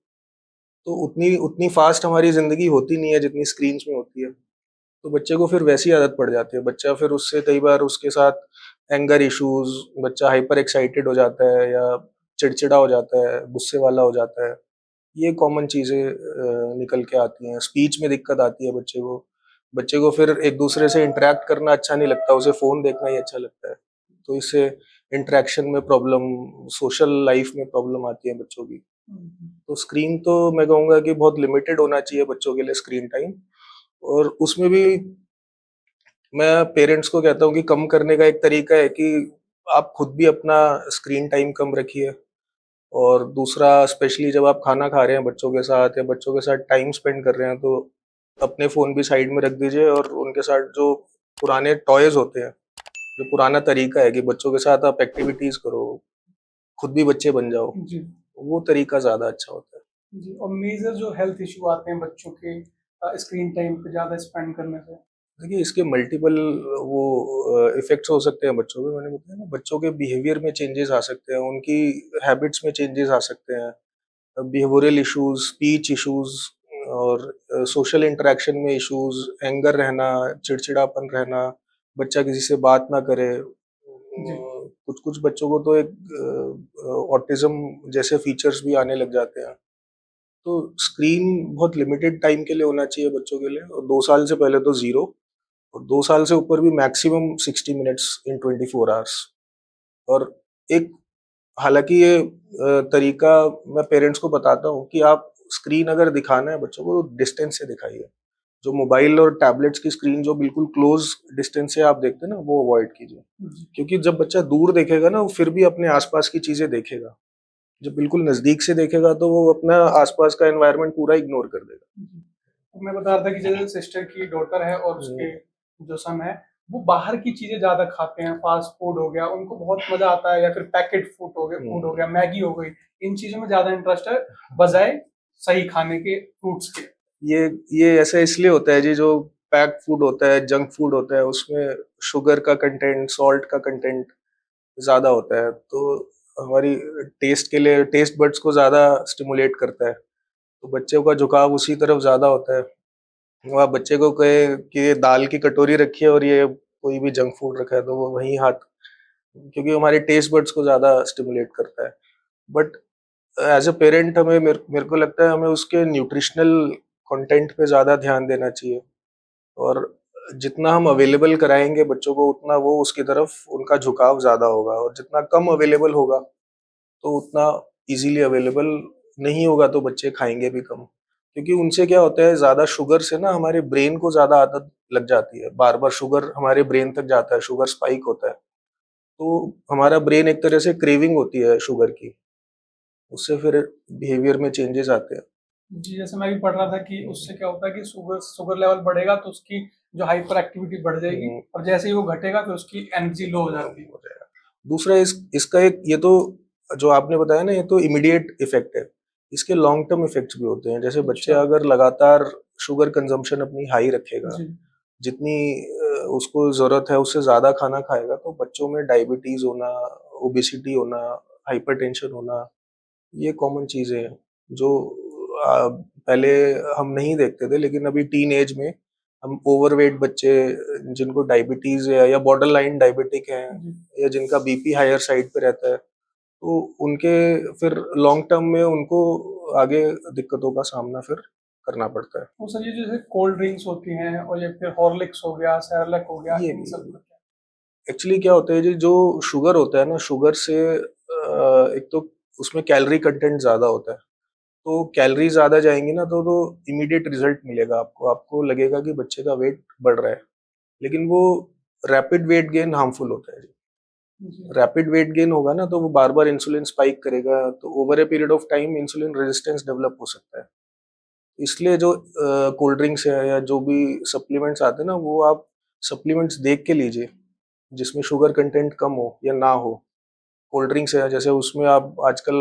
तो उतनी उतनी फ़ास्ट हमारी ज़िंदगी होती नहीं है जितनी स्क्रीन्स में होती है। तो बच्चे को फिर वैसी आदत पड़ जाती है। बच्चा फिर उससे कई बार उसके साथ एंगर इश्यूज़, बच्चा हाइपर एक्साइटेड हो जाता है या चिड़चिड़ा हो जाता है, गुस्से वाला हो जाता है। ये कॉमन चीज़ें निकल के आती हैं। स्पीच में दिक्कत आती है बच्चे को। बच्चे को फिर एक-दूसरे से इंटरैक्ट करना अच्छा नहीं लगता, उसे फ़ोन देखना ही अच्छा लगता है। तो इससे इंटरैक्शन में प्रॉब्लम, सोशल लाइफ़ में प्रॉब्लम आती है बच्चों की। हुँ, तो स्क्रीन तो मैं कहूँगा कि बहुत लिमिटेड होना चाहिए बच्चों के लिए स्क्रीन टाइम। और उसमें भी मैं पेरेंट्स को कहता हूँ कि कम करने का एक तरीका है कि आप खुद भी अपना स्क्रीन टाइम कम रखिए। और दूसरा, स्पेशली जब आप खाना खा रहे हैं बच्चों के साथ या बच्चों के साथ टाइम स्पेंड कर रहे हैं, तो अपने फ़ोन भी साइड में रख दीजिए और उनके साथ जो पुराने टॉयज़ होते हैं, जो पुराना तरीका है कि बच्चों के साथ आप एक्टिविटीज़ करो, खुद भी बच्चे बन जाओ, जी। वो तरीका ज़्यादा अच्छा होता है। जी, और मेजर जो हेल्थ इश्यू आते हैं बच्चों के स्क्रीन टाइम पे ज़्यादा स्पेंड करने से? देखिए, इसके मल्टीपल वो इफ़ेक्ट्स हो सकते हैं बच्चों पे। मैंने बताया ना, बच्चों के बिहेवियर में चेंजेज़ आ सकते हैं, उनकी हैबिट्स में चेंजेज़ आ सकते हैं। बिहेवियरल इश्यूज़, स्पीच इश्यूज़ और सोशल इंटरैक्शन में इश्यूज़, एंगर रहना, चिड़चिड़ापन रहना, बच्चा किसी से बात ना करे। जी। कुछ-कुछ बच्चों को तो एक ऑटिज़्म जैसे फीचर्स भी आने लग जाते हैं। तो स्क्रीन बहुत लिमिटेड टाइम के लिए होना चाहिए बच्चों के लिए, और 2 साल से पहले तो ज़ीरो, और 2 साल से ऊपर भी मैक्सिमम 60 मिनट्स इन 24 आवर्स। और एक, हालाँकि ये तरीका मैं पेरेंट्स को बताता हूँ कि आप स्क्रीन अगर दिखाना है बच्चों को, तो डिस्टेंस से दिखाइए। जो मोबाइल और टैबलेट्स की स्क्रीन जो बिल्कुल क्लोज़ डिस्टेंस से आप देखते हैं ना, वो अवॉइड कीजिए। जी। क्योंकि जब बच्चा दूर देखेगा ना, वो फिर भी अपने आस-पास की चीज़ें देखेगा। जब बिल्कुल नज़दीक से देखेगा, तो वो अपना आस-पास का एनवायरनमेंट पूरा इग्नोर कर देगा। जी। तो मैं बता रहा था कि जैसे सिस्टर की डॉटर है और हुँ, उसके जो सन है, वो बाहर की चीज़ें ज़्यादा खाते हैं, फास्ट फूड हो गया, उनको बहुत मज़ा आता है या फिर पैकेट फूड हो हुँ। गया, मैगी हो गई, इन चीज़ों में ज़्यादा इंटरेस्ट है, बजाए सही खाने के, फ्रूट्स के। ये ये ऐसा इसलिए होता है जी, जो पैक्ड फूड होता है, जंक फूड होता है, उसमें शुगर का कंटेंट, सॉल्ट का कंटेंट ज़्यादा होता है, तो हमारी टेस्ट के लिए, टेस्ट बड्स को ज़्यादा स्टिमुलेट करता है, तो बच्चों का झुकाव उसी तरफ ज़्यादा होता है। वो आप बच्चे को कहे कि ये दाल की कटोरी रखी है और ये कोई भी जंक फूड रखा है, तो वो वहीं हाथ, क्योंकि हमारे टेस्ट बड्स को ज़्यादा स्टिमुलेट करता है। बट एज़ अ पेरेंट, हमें मेरे मेरे को लगता है हमें उसके न्यूट्रिशनल कंटेंट पे ज़्यादा ध्यान देना चाहिए। और जितना हम अवेलेबल कराएँगे बच्चों को, उतना वो उसकी तरफ उनका झुकाव ज़्यादा होगा, और जितना कम अवेलेबल होगा, तो उतना ईज़िली अवेलेबल नहीं होगा, तो बच्चे खाएँगे भी कम। क्योंकि उनसे क्या होता है, ज़्यादा शुगर से ना हमारे ब्रेन को ज़्यादा आदत लग जाती है। बार-बार शुगर हमारे ब्रेन तक जाता है, शुगर स्पाइक होता है। तो हमारा ब्रेन, एक तरह से क्रेविंग होती है शुगर की, उससे फिर बिहेवियर में चेंजेज़ आते हैं। जी, जैसे मैं भी पढ़ रहा था कि उससे क्या होता है कि शुगर शुगर लेवल बढ़ेगा तो उसकी जो हाइपर एक्टिविटी बढ़ जाएगी हुँ। और जैसे ही वो घटेगा फिर उसकी एनर्जी लो हो जाती है। हो जाएगा। दूसरा, इसका एक, ये तो जो आपने बताया ना, ये तो इमीडिएट इफ़ेक्ट है। इसके लॉन्ग टर्म इफ़ेक्ट्स भी होते हैं। जैसे बच्चे अच्छा। अगर लगातार शुगर कंज़म्पशन अपनी हाई रखेगा, जी। जितनी उसको ज़रूरत है उससे ज़्यादा खाना खाएगा, तो बच्चों में डायबिटीज़ होना, ओबेसिटी होना, हाइपरटेंशन होना, ये कॉमन चीज़ें हैं, जो पहले हम नहीं देखते थे, लेकिन अभी टीन एज में हम ओवरवेट बच्चे जिनको डायबिटीज है या बॉर्डर लाइन डायबिटिक है जी। या जिनका बीपी हायर साइड पे रहता है, तो उनके फिर लॉन्ग टर्म में उनको आगे दिक्कतों का सामना फिर करना पड़ता है। तो सर ये जैसे कोल्ड ड्रिंक्स होती हैं और या फिर हॉर्लिक्स हो गया, सेरेलैक हो गया, ये इन भी सब का क्या? एक्चुअली क्या होता है जी, जो शुगर होता है ना, शुगर से एक तो उसमें कैलोरी कंटेंट ज्यादा होता है, तो कैलोरी ज्यादा जाएंगी ना तो इमीडिएट रिजल्ट मिलेगा आपको, आपको लगेगा कि बच्चे का वेट बढ़ रहा है, लेकिन वो रैपिड वेट गेन हार्मफुल होता है जी। जी। रैपिड वेट गेन होगा ना तो वो बार बार इंसुलिन स्पाइक करेगा, तो over a period of time insulin resistance develop हो सकता है। इसलिए जो कोल्ड ड्रिंक्स है या जो भी सप्लीमेंट्स आते हैं ना, वो आप सप्लीमेंट्स देख के लीजिए जिसमें शुगर कंटेंट कम हो या ना हो। कोल्ड ड्रिंक्स है जैसे, उसमें आप आजकल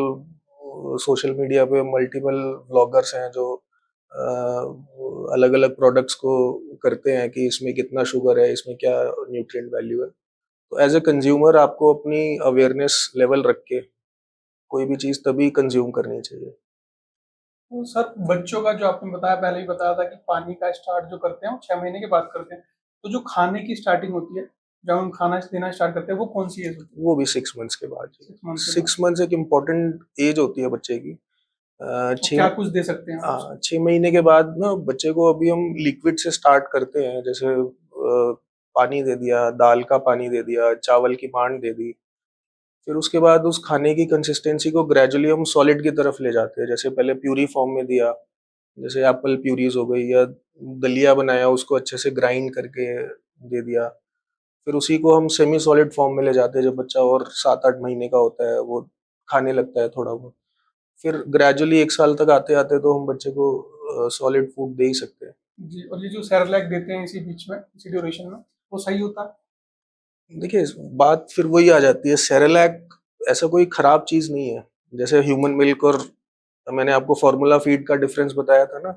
सोशल मीडिया पे मल्टीपल ब्लॉगर्स हैं जो अलग अलग प्रोडक्ट्स को करते हैं कि इसमें कितना शुगर है, इसमें क्या न्यूट्रिएंट वैल्यू है। तो एज ए कंज्यूमर आपको अपनी अवेयरनेस लेवल रख के कोई भी चीज़ तभी कंज्यूम करनी चाहिए। तो सर बच्चों का जो आपने बताया, पहले ही बताया था कि पानी का स्टार्ट जो करते हैं वो 6 महीने के बाद करते हैं। तो जो खाने की स्टार्टिंग होती है, जब हम खाना देना स्टार्ट करते हैं, वो कौन-सी एज होती है? वो भी 6 मंथ्स के बाद जी। 6 मंथ के बाद। 6 मंथ्स एक इम्पोर्टेंट एज होती है बच्चे की। तो छः क्या कुछ दे सकते हैं आप उसे? 6 महीने के बाद ना बच्चे को अभी हम लिक्विड से स्टार्ट करते हैं, जैसे पानी दे दिया, दाल का पानी दे दिया, चावल की मांड दे दी। फिर उसके बाद उस खाने की कंसिस्टेंसी को ग्रेजुअली हम सॉलिड की तरफ ले जाते हैं, जैसे पहले प्यूरी फॉर्म में दिया, जैसे एप्पल प्यूरीज हो गई, या दलिया बनाया उसको अच्छे से ग्राइंड करके दे दिया। फिर उसी को हम सेमी सॉलिड फॉर्म में ले जाते हैं जब बच्चा और 7-8 महीने का होता है, वो खाने लगता है थोड़ा बहुत। फिर ग्रेजुअली 1 साल तक आते आते तो हम बच्चे को सॉलिड फूड दे ही सकते हैं। जी, और ये जो सेरेलैक देते हैं इसी बीच में, इसी ड्यूरेशन में, वो सही होता है? देखिए, बात फिर वही आ जाती है, सेरेलैक ऐसा कोई खराब चीज नहीं है। जैसे ह्यूमन मिल्क और मैंने आपको फॉर्मूला फीड का डिफरेंस बताया था ना,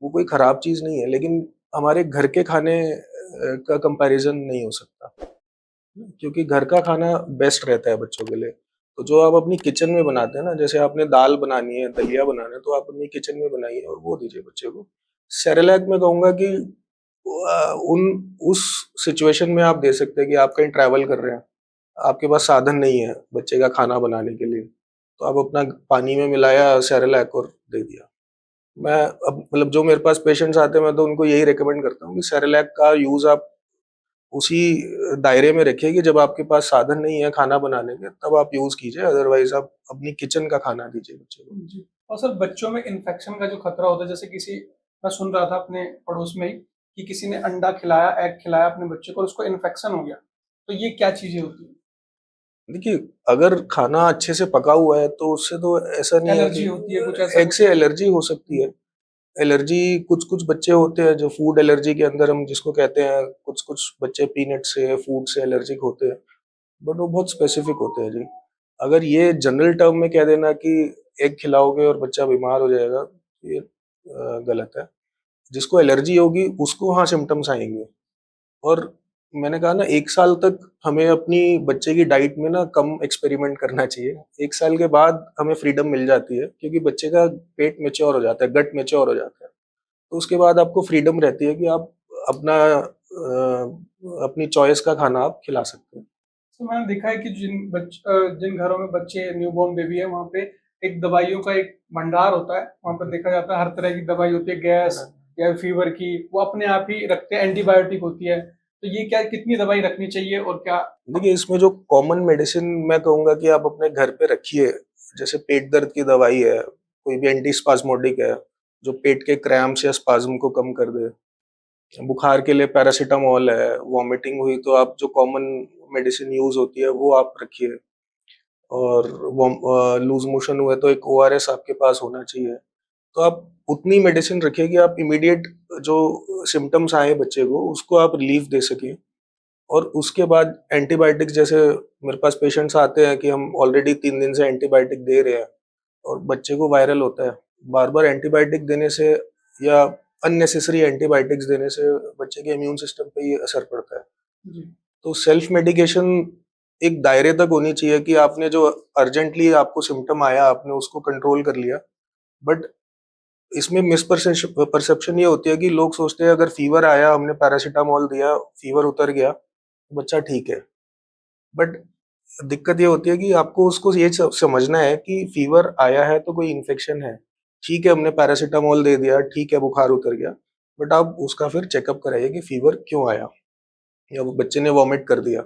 वो कोई खराब चीज नहीं है, लेकिन हमारे घर के खाने का कंपैरिजन नहीं हो सकता, क्योंकि घर का खाना बेस्ट रहता है बच्चों के लिए। तो जो आप अपनी किचन में बनाते हैं ना, जैसे आपने दाल बनानी है, दलिया बनाना है, तो आप अपनी किचन में बनाइए और वो दीजिए बच्चे को। सेरेलैक में कहूंगा कि उन उस सिचुएशन में आप दे सकते हैं कि आप कहीं ट्रैवल कर रहे हैं, आपके पास साधन नहीं है बच्चे का खाना बनाने के लिए, तो आप अपना पानी में मिलाया सेरेलैक और दे दिया। मैं अब मतलब जो मेरे पास पेशेंट्स आते हैं, मैं तो उनको यही रिकमेंड करता हूँ कि सेरेलैक का यूज़ आप उसी दायरे में रखिए कि जब आपके पास साधन नहीं है खाना बनाने के, तब आप यूज़ कीजिए, अदरवाइज़ आप अपनी किचन का खाना दीजिए बच्चे को। जी। और सर बच्चों में इन्फेक्शन का जो खतरा होता है, जैसे किसी मैं सुन रहा था अपने पड़ोस में ही कि किसी ने अंडा खिलाया, एग खिलाया अपने बच्चे को और उसको इन्फेक्शन हो गया। तो ये क्या चीज़ें होती हैं? देखिए, अगर खाना अच्छे से पका हुआ है तो उससे तो ऐसा नहीं है एलर्जी कि होती है, कुछ ऐसा एग कुछ? से एलर्जी हो सकती है। एलर्जी कुछ-कुछ बच्चे होते हैं जो फूड एलर्जी के अंदर हम जिसको कहते हैं, कुछ-कुछ बच्चे पीनट से, फूड से एलर्जिक होते हैं, बट वो बहुत स्पेसिफिक होते हैं जी। अगर ये जनरल टर्म में कह देना कि एग खिलाओगे और बच्चा बीमार हो जाएगा, ये गलत है। जिसको एलर्जी होगी उसको हाँ सिम्पटम्स आएँगे। और मैंने कहा ना, 1 साल तक हमें अपनी बच्चे की डाइट में ना कम एक्सपेरिमेंट करना चाहिए। 1 साल के बाद हमें फ्रीडम मिल जाती है, क्योंकि बच्चे का पेट मैच्योर हो जाता है, गट मैच्योर हो जाता है। तो उसके बाद आपको फ्रीडम रहती है कि आप अपना अपनी चॉइस का खाना आप खिला सकते हैं। तो मैंने देखा है कि जिन घरों में बच्चे न्यूबॉर्न बेबी है, वहाँ पे एक दवाइयों का एक भंडार होता है। वहाँ पर देखा जाता है हर तरह की दवाई होती है, गैस या फीवर की, वो अपने आप ही रखते हैं, एंटीबायोटिक होती है। तो ये क्या कितनी दवाई रखनी चाहिए और क्या? देखिए, इसमें जो कॉमन मेडिसिन मैं कहूँगा कि आप अपने घर पे रखिए। जैसे पेट दर्द की दवाई है, कोई भी एंटी स्पाज़्मोडिक है, जो पेट के क्रैम्प्स या स्पाज़्म को कम कर दे। बुखार के लिए पैरासिटामॉल है, वॉमिटिंग हुई तो आप जो कॉमन मेडिसिन यूज़ होती है वो आप रखिए। और लूज़ मोशन हुए तो एक ओआरएस आपके पास होना चाहिए। तो आप उतनी मेडिसिन रखिए कि आप इमीडिएट जो सिम्पटम्स आए बच्चे को, उसको आप रिलीफ दे सकें। और उसके बाद एंटीबायोटिक्स, जैसे मेरे पास पेशेंट्स आते हैं कि हम ऑलरेडी 3 दिन से एंटीबायोटिक दे रहे हैं और बच्चे को वायरल होता है। बार-बार एंटीबायोटिक देने से या अननेसेसरी एंटीबायोटिक्स देने से बच्चे के इम्यून सिस्टम पे ही असर पड़ता है। जी। तो सेल्फ मेडिकेशन एक दायरे तक होनी चाहिए कि आपने जो अर्जेंटली आपको सिम्पटम आया, आपने उसको कंट्रोल कर लिया। बट इसमें परसेप्शन ये होती है कि लोग सोचते हैं अगर फीवर आया, हमने पैरासिटामोल दिया, फीवर उतर गया, बच्चा ठीक है। बट दिक्कत ये होती है कि आपको उसको ये समझना है कि फीवर आया है तो कोई इन्फेक्शन है। ठीक है, हमने पैरासिटामोल दे दिया, ठीक है, बुखार उतर गया, बट आप उसका फिर चेकअप कराइए कि फीवर क्यों आया, या वो बच्चे ने वॉमिट कर दिया,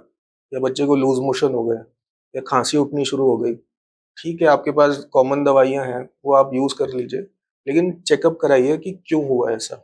या बच्चे को लूज मोशन हो गए, या खांसी उठनी शुरू हो गई। ठीक है, आपके पास कॉमन दवाइयाँ हैं, वो आप यूज़ कर लीजिए, लेकिन चेकअप कराइए कि क्यों हुआ ऐसा।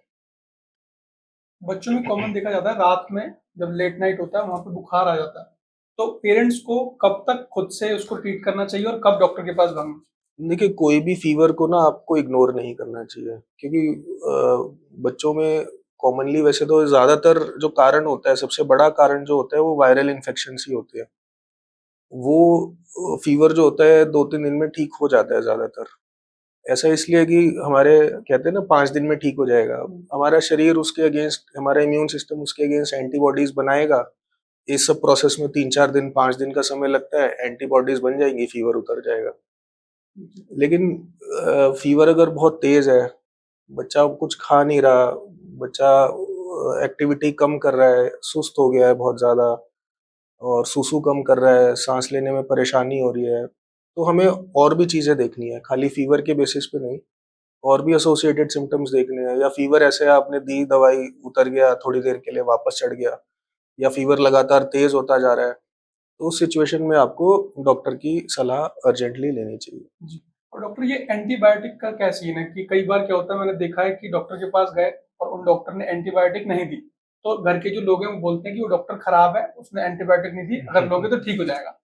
बच्चों में कॉमन देखा जाता है रात में जब लेट नाइट होता है वहाँ पे बुखार आ जाता है। तो पेरेंट्स को कब तक खुद से उसको ट्रीट करना चाहिए और कब डॉक्टर के पास भागना चाहिए? देखिए, कोई भी फीवर को ना आपको इग्नोर नहीं करना चाहिए, क्योंकि बच्चों में कॉमनली वैसे तो ज़्यादातर जो कारण होता है, सबसे बड़ा कारण जो होता है वो वायरल इन्फेक्शंस ही होते हैं। वो फीवर जो होता है 2-3 दिन में ठीक हो जाता है ज़्यादातर। ऐसा इसलिए कि हमारे कहते हैं ना 5 दिन में ठीक हो जाएगा। हमारा शरीर उसके अगेंस्ट, हमारा इम्यून सिस्टम उसके अगेंस्ट एंटीबॉडीज़ बनाएगा। इस सब प्रोसेस में 3-4 दिन, 5 दिन का समय लगता है, एंटीबॉडीज़ बन जाएँगी, फीवर उतर जाएगा। लेकिन फीवर अगर बहुत तेज़ है, बच्चा कुछ खा नहीं रहा, बच्चा एक्टिविटी कम कर रहा है, सुस्त हो गया है बहुत ज़्यादा, और सूसू कम कर रहा है, साँस लेने में परेशानी हो रही है, तो हमें और भी चीज़ें देखनी है, खाली फीवर के बेसिस पे नहीं, और भी एसोसिएटेड सिम्पटम्स देखने हैं। या फीवर ऐसे आपने दी दवाई, उतर गया, थोड़ी देर के लिए वापस चढ़ गया, या फीवर लगातार तेज़ होता जा रहा है, तो उस सिचुएशन में आपको डॉक्टर की सलाह अर्जेंटली लेनी चाहिए। जी। और डॉक्टर ये एंटीबायोटिक का क्या सीन है कि कई बार क्या होता है मैंने देखा है कि डॉक्टर के पास गए और उन डॉक्टर ने एंटीबायोटिक नहीं दी। तो घर के जो लोग हैं वो बोलते हैं कि वो डॉक्टर खराब है, उसने एंटीबायोटिक नहीं दी, अगर लोगे तो ठीक हो जाएगा।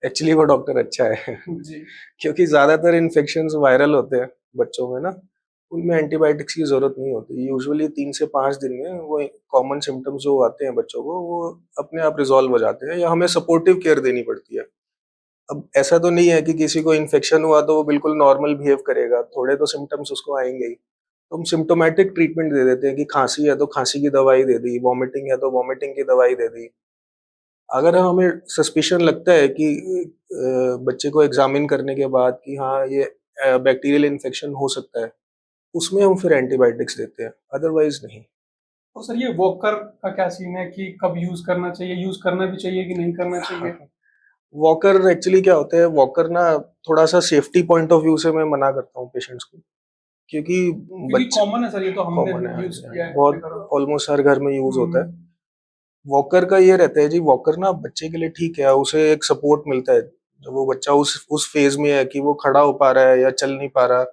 एक्चुअली वो डॉक्टर अच्छा है जी। क्योंकि ज़्यादातर इन्फेक्शंस वायरल होते हैं बच्चों में ना, उनमें एंटीबायोटिक्स की ज़रूरत नहीं होती। यूजुअली 3 से 5 दिन में वो कॉमन सिम्पटम्स जो आते हैं बच्चों को, वो अपने आप रिज़ॉल्व हो जाते हैं, या हमें सपोर्टिव केयर देनी पड़ती है। अब ऐसा तो नहीं है कि किसी को इन्फेक्शन हुआ तो वो बिल्कुल नॉर्मल बिहेव करेगा, थोड़े तो सिम्पटम्स उसको आएँगे ही। तो हम सिम्प्टोमेटिक ट्रीटमेंट दे देते हैं कि खाँसी है तो खाँसी की दवाई दे दी, वॉमिटिंग है तो वॉमिटिंग की दवाई दे दी। अगर हमें सस्पिशन लगता है कि बच्चे को एग्ज़ामिन करने के बाद कि हाँ, ये बैक्टीरियल इन्फेक्शन हो सकता है, उसमें हम फिर एंटीबायोटिक्स देते हैं, अदरवाइज़ नहीं। तो सर ये वॉकर का क्या सीन है कि कब यूज़ करना चाहिए, यूज़ करना भी चाहिए कि नहीं करना चाहिए? वॉकर एक्चुअली क्या होता है, वॉकर ना थोड़ा-सा सेफ्टी पॉइंट ऑफ व्यू से मैं मना करता हूँ पेशेंट्स को, क्योंकि क्योंकि बच कॉमन है सर ये तो हमने कॉमन भी है, हाँ यूज़ जी, हाँ किया जी, है अपने बहुत घरों में। ऑलमोस्ट हर घर में यूज़ होता है। हुँ, वॉकर का ये रहता है जी, वॉकर ना बच्चे के लिए ठीक है, उसे एक सपोर्ट मिलता है। जब वो बच्चा उस फेज़ में है कि वो खड़ा हो पा रहा है या चल नहीं पा रहा,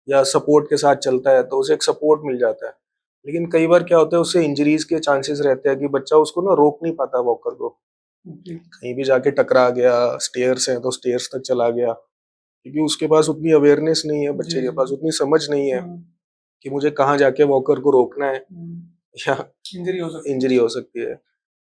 या सपोर्ट के साथ चलता है, तो उसे एक सपोर्ट मिल जाता है। लेकिन कई बार क्या होता है, उससे इंजरीज़ के चांसेस रहते हैं कि बच्चा उसको ना रोक नहीं पाता वॉकर को। जी, कहीं भी जाके टकरा गया, स्टेयर्स हैं तो स्टेयर्स तक चला गया, क्योंकि उसके पास उतनी अवेयरनेस नहीं है, जी, बच्चे के जी। पास उतनी समझ नहीं है हुँ, कि मुझे कहाँ जाके वॉकर को रोकना है, हुँ, या इंजरी हो सकती है इंजरी उससे। हो सकती है।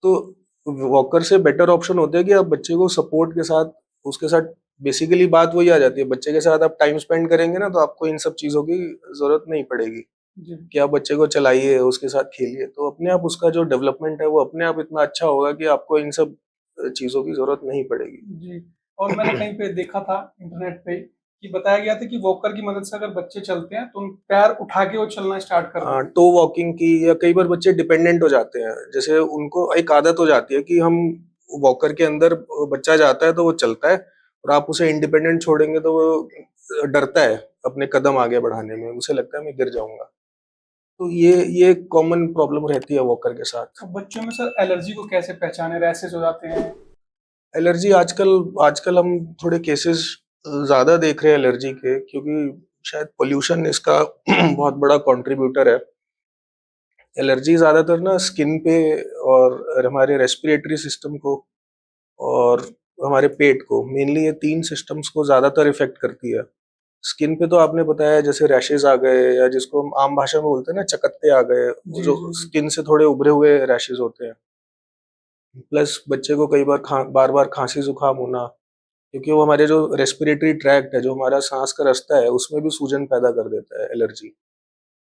तो वॉकर से बेटर ऑप्शन होता है कि आप बच्चे को सपोर्ट के साथ, उसके साथ बेसिकली बात वही आ जाती है, बच्चे के साथ आप टाइम स्पेंड करेंगे ना, तो आपको इन सब चीज़ों की ज़रूरत नहीं पड़ेगी जी, कि आप बच्चे को चलाइए, उसके साथ खेलिए, तो अपने आप उसका जो डेवलपमेंट है वो अपने आप इतना अच्छा होगा कि आपको इन सब चीज़ों की ज़रूरत नहीं पड़ेगी। जी। और मैंने कहीं पे देखा था इंटरनेट पे कि बताया गया था कि वॉकर की मदद से अगर बच्चे चलते हैं तो उन पैर उठा के वो चलना स्टार्ट कर देते हैं। टो वॉकिंग की, या कई बार बच्चे डिपेंडेंट हो जाते हैं, जैसे उनको एक आदत हो जाती है कि हम वॉकर के अंदर, बच्चा जाता है तो वो चलता है, और आप उसे इंडिपेंडेंट छोड़ेंगे तो वो डरता है अपने कदम आगे बढ़ाने में, उसे लगता है मैं गिर जाऊंगा। तो ये कॉमन प्रॉब्लम रहती है वॉकर के साथ। तो बच्चों में सर एलर्जी को कैसे पहचानें? रैशेज़ हो जाते हैं। एलर्जी आजकल आजकल हम थोड़े केसेस ज़्यादा देख रहे हैं एलर्जी के, क्योंकि शायद पॉल्यूशन इसका बहुत बड़ा कंट्रीब्यूटर है। एलर्जी ज़्यादातर ना स्किन पे, और हमारे रेस्पिरेटरी सिस्टम को, और हमारे पेट को, मेनली ये 3 सिस्टम्स को ज़्यादातर इफ़ेक्ट करती है। स्किन पे तो आपने बताया, जैसे रैशेज़ आ गए, या जिसको हम आम भाषा में बोलते हैं ना चकत्ते आ गए, वो जी, जो जी, जी। स्किन से थोड़े उभरे हुए रैशेज़ होते हैं। प्लस बच्चे को कई बार बार-बार खाँसी-जुकाम होना, क्योंकि वो हमारे जो रेस्पिरेटरी ट्रैक्ट है, जो हमारा साँस का रास्ता है, उसमें भी सूजन पैदा कर देता है एलर्जी।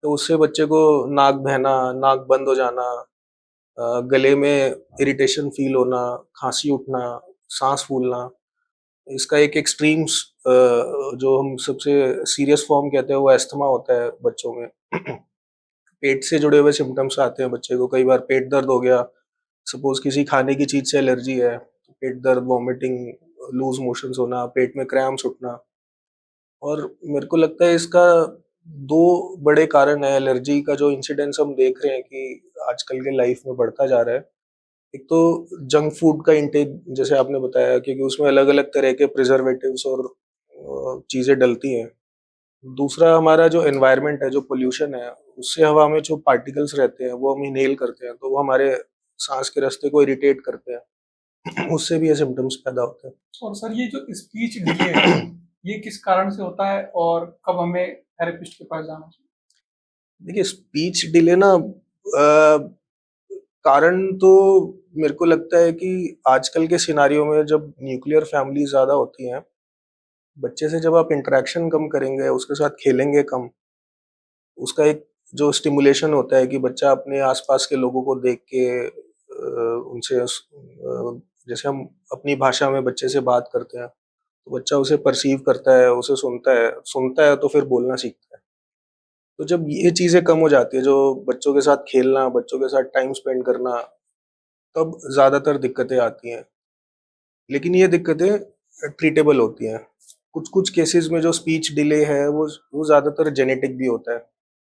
तो उससे बच्चे को नाक बहना, नाक बंद हो जाना, गले में इरिटेशन फ़ील होना, खाँसी उठना, साँस फूलना, इसका एक एक्सट्रीम्स जो हम सबसे सीरियस फॉर्म कहते हैं वो अस्थमा होता है बच्चों में। पेट से जुड़े हुए सिम्पटम्स आते हैं बच्चे को, कई बार पेट दर्द हो गया, सपोज किसी खाने की चीज से एलर्जी है, तो पेट दर्द, वॉमिटिंग, लूज मोशंस होना, पेट में क्रैम्प्स उठना। और मेरे को लगता है इसका दो बड़े कारण है एलर्जी का जो इंसिडेंस हम देख रहे हैं कि आजकल के लाइफ में बढ़ता जा रहा है। एक तो जंक फूड का इंटेक, जैसे आपने बताया, क्योंकि उसमें अलग अलग तरह के प्रिजर्वेटिव्स और चीजें डलती हैं। दूसरा हमारा जो एनवायरनमेंट है, जो पोल्यूशन है, उससे हवा में जो पार्टिकल्स रहते हैं वो हम इनहेल करते हैं, तो वो हमारे सांस के रास्ते को इरिटेट करते हैं। उससे भी ये सिम्टम्स पैदा होते हैं। और सर ये जो स्पीच डिले है ये किस कारण से होता है और कब हमें थेरेपिस्ट के पास जाना चाहिए? देखिए, स्पीच डिले ना कारण तो मेरे को लगता है कि आजकल के सिनारियो में जब न्यूक्लियर फैमिली ज्यादा होती हैं, बच्चे से जब आप इंटरेक्शन कम करेंगे, उसके साथ खेलेंगे कम, उसका एक जो स्टिमुलेशन होता है कि बच्चा अपने आसपास के लोगों को देख के उनसे जैसे हम अपनी भाषा में बच्चे से बात करते हैं, तो बच्चा उसे परसीव करता है, उसे सुनता है तो फिर बोलना सीखता है। तो जब ये चीजें कम हो जाती है, जो बच्चों के साथ खेलना, बच्चों के साथ टाइम स्पेंड करना, तब ज्यादातर दिक्कतें आती हैं। लेकिन ये दिक्कतें ट्रीटेबल होती हैं। कुछ कुछ केसेस में जो स्पीच डिले है वो ज्यादातर जेनेटिक भी होता है।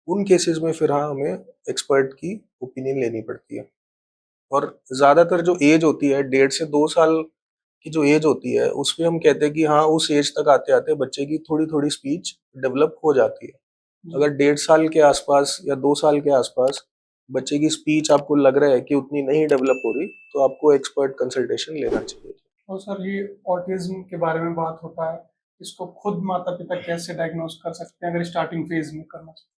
उन केसेस में फिर हाँ, हमें एक्सपर्ट की ओपिनियन लेनी पड़ती है। और ज्यादातर जो एज होती है, 1.5 से 2 साल की जो एज होती है, उसमें हम कहते हैं कि हाँ, उस एज तक आते आते बच्चे की थोड़ी थोड़ी स्पीच डेवलप हो जाती है। जी। अगर 1.5 साल के आसपास या 2 साल के आसपास बच्चे की स्पीच आपको लग रहा है कि उतनी नहीं डेवलप हो रही, तो आपको एक्सपर्ट कंसल्टेशन लेना चाहिए। और सर ये ऑटिज्म के बारे में बात होता है, इसको खुद माता पिता कैसे डायग्नोज कर सकते हैं अगर स्टार्टिंग फेज में करना चाहिए?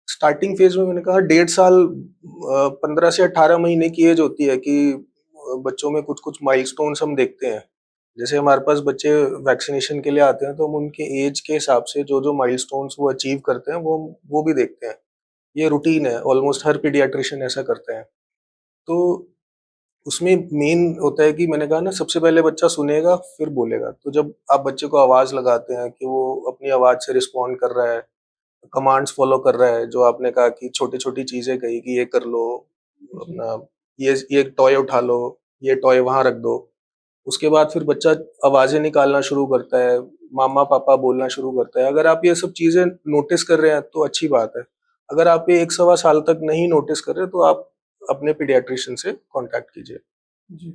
स्टार्टिंग फेज में मैंने कहा 1.5 साल, 15 से 18 महीने की एज होती है कि बच्चों में कुछ कुछ माइलस्टोन्स हम देखते हैं। जैसे हमारे पास बच्चे वैक्सीनेशन के लिए आते हैं, तो हम उनके एज के हिसाब से जो जो माइलस्टोन्स वो अचीव करते हैं वो भी देखते हैं। ये रूटीन है, ऑलमोस्ट हर पीडियाट्रिशियन ऐसा करते हैं। तो उसमें मेन होता है कि मैंने कहा ना, सबसे पहले बच्चा सुनेगा फिर बोलेगा। तो जब आप बच्चे को आवाज लगाते हैं कि वो अपनी आवाज से रिस्पॉन्ड कर रहा है, कमांड्स फॉलो कर रहा है, जो आपने कहा कि छोटी छोटी चीजें कही कि ये कर लो, जी। अपना ये टॉय उठा लो, ये टॉय वहां रख दो, उसके बाद फिर बच्चा आवाजें निकालना शुरू करता है, मामा पापा बोलना शुरू करता है। अगर आप ये सब चीजें नोटिस कर रहे हैं तो अच्छी बात है। अगर आप ये 1 सवा साल तक नहीं नोटिस कर रहे, तो आप अपने पीडियाट्रिशियन से कांटेक्ट कीजिए। जी।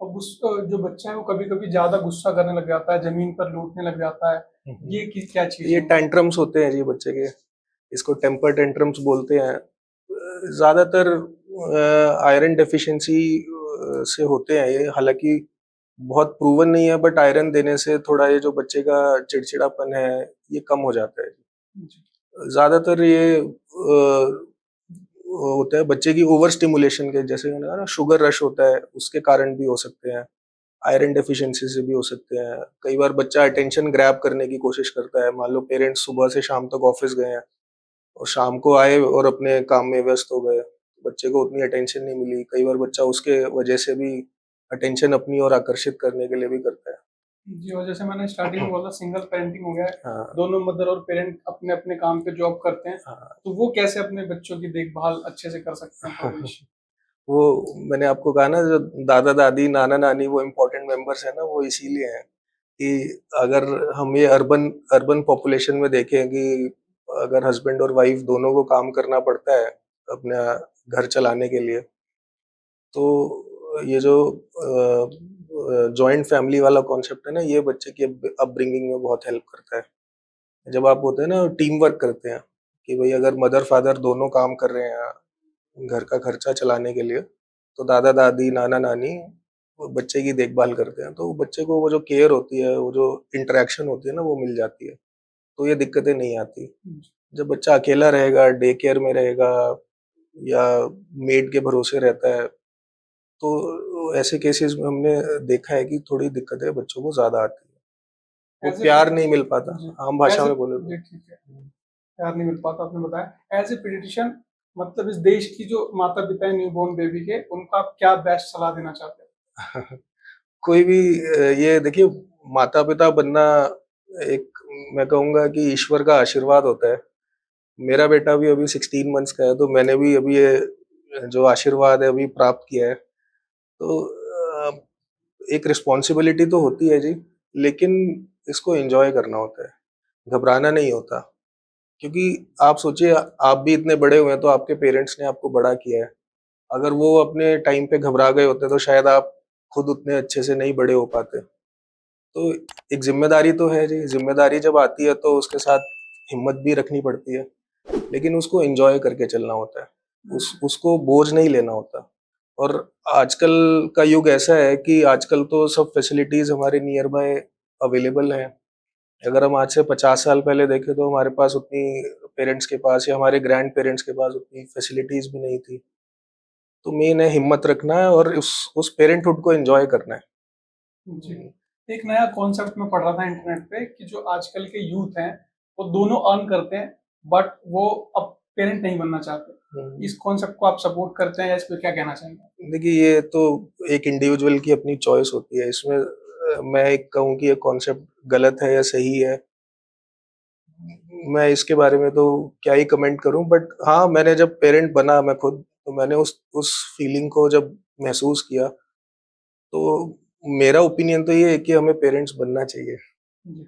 अब उस जो बच्चा है वो कभी-कभी ज़्यादा गुस्सा करने लग जाता है, ज़मीन पर लूटने लग जाता है। ये क्या चीज़ ये है? टैंट्रम्स होते हैं जी बच्चे के, इसको टेम्पर टेंट्रम्स बोलते हैं। ज्यादातर आयरन डेफिशिएंसी से होते हैं ये, हालांकि बहुत प्रूवन नहीं है, बट आयरन देने से थोड़ा ये जो बच्चे का चिड़चिड़ापन है ये कम हो जाता है। जी। ज्यादातर ये होता है बच्चे की ओवर स्टिमुलेशन के, जैसे मैंने कहा ना, शुगर रश होता है, उसके कारण भी हो सकते हैं। आयरन डेफिशिएंसी से भी हो सकते हैं। कई बार बच्चा अटेंशन ग्रैब करने की कोशिश करता है। मान लो पेरेंट्स सुबह से शाम तक ऑफिस गए हैं और शाम को आए और अपने काम में व्यस्त हो गए, बच्चे को उतनी अटेंशन नहीं मिली। कई बार बच्चा उसके वजह से भी अटेंशन अपनी ओर आकर्षित करने के लिए भी करता है। जी, और जैसे मैंने स्टार्टिंग में बोला सिंगल पेरेंटिंग हो गया है, हाँ, दोनों मदर और पेरेंट अपने-अपने काम पे जॉब करते हैं, हाँ। तो वो कैसे अपने बच्चों की देखभाल अच्छे से कर सकते हैं परवरिश? वो मैंने आपको कहा ना, जो दादा दादी नाना नानी वो इम्पोर्टेंट मेंबर्स है ना, वो इसीलिए हैं कि अगर हम ये अर्बन अर्बन पॉपुलेशन में देखें कि अगर हस्बैंड और वाइफ दोनों को काम करना पड़ता है अपना घर चलाने के लिए, तो ये जो जॉइंट फैमिली वाला कॉन्सेप्ट है ना, ये बच्चे की अपब्रिंगिंग में बहुत हेल्प करता है। जब आप होते हैं ना, टीम वर्क करते हैं कि भाई अगर मदर फादर दोनों काम कर रहे हैं घर का खर्चा चलाने के लिए, तो दादा दादी नाना नानी वो बच्चे की देखभाल करते हैं, तो बच्चे को वो जो केयर होती है, वो जो इंटरेक्शन होती है ना, वो मिल जाती है। तो ये दिक्कतें नहीं आती। जब बच्चा अकेला रहेगा, डे केयर में रहेगा या मेड के भरोसे रहता है, तो ऐसे केसेस में हमने देखा है कि थोड़ी दिक्कतें बच्चों को ज्यादा आती है। वो एज़ ए प्यार नहीं मिल पाता, पीडियाट्रिशियन जी, आम भाषा एज़ ए में बोले जी तो। ठीक है, प्यार नहीं मिल पाता आपने बताया। एज़ ए पीडियाट्रिशियन मतलब इस देश की जो माता-पिता हैं न्यूबॉर्न बेबी के, उनको आप क्या बेस्ट सलाह देना चाहते हैं? कोई भी ये देखिए, माता-पिता बनना एक, मैं कहूँगा कि ईश्वर का आशीर्वाद होता है। मेरा बेटा भी अभी 16 मंथ्स का है, तो मैंने भी अभी ये जो आशीर्वाद है अभी प्राप्त किया है। तो एक रिस्पॉन्सिबिलिटी तो होती है जी, लेकिन इसको एन्जॉय करना होता है, घबराना नहीं होता। क्योंकि आप सोचिए, आप भी इतने बड़े हुए हैं तो आपके पेरेंट्स ने आपको बड़ा किया है। अगर वो अपने टाइम पे घबरा गए होते तो शायद आप खुद उतने अच्छे से नहीं बड़े हो पाते। तो एक ज़िम्मेदारी तो है जी, ज़िम्मेदारी जब आती है तो उसके साथ हिम्मत भी रखनी पड़ती है, लेकिन उसको एन्जॉय करके चलना होता है। उसको बोझ नहीं लेना होता। और आजकल का युग ऐसा है कि आजकल तो सब फैसिलिटीज़ हमारे नियर बाय अवेलेबल हैं। अगर हम आज से 50 साल पहले देखें तो हमारे पास उतनी, पेरेंट्स के पास या हमारे ग्रैंड पेरेंट्स के पास उतनी फैसिलिटीज़ भी नहीं थी। तो मेन है हिम्मत रखना है और उस पेरेंटहुड को एन्जॉय करना है। जी। एक नया कॉन्सेप्ट मैं पढ़ रहा था इंटरनेट पे कि जो आजकल के यूथ हैं, वो दोनों अर्न करते हैं, बट वो अब पेरेंट नहीं बनना चाहते। इस कॉन्सेप्ट को आप सपोर्ट करते हैं या इस पे क्या कहना चाहेंगे? देखिए, ये तो एक इंडिविजुअल की अपनी चॉइस होती है। इसमें मैं एक कहूँ कि ये कॉन्सेप्ट गलत है या सही है, मैं इसके बारे में तो क्या ही कमेंट करूँ। बट हाँ, मैंने जब पेरेंट बना मैं खुद, तो मैंने उस फीलिंग को जब महसूस किया, तो मेरा ओपिनियन तो ये है कि हमें पेरेंट्स बनना चाहिए। जी।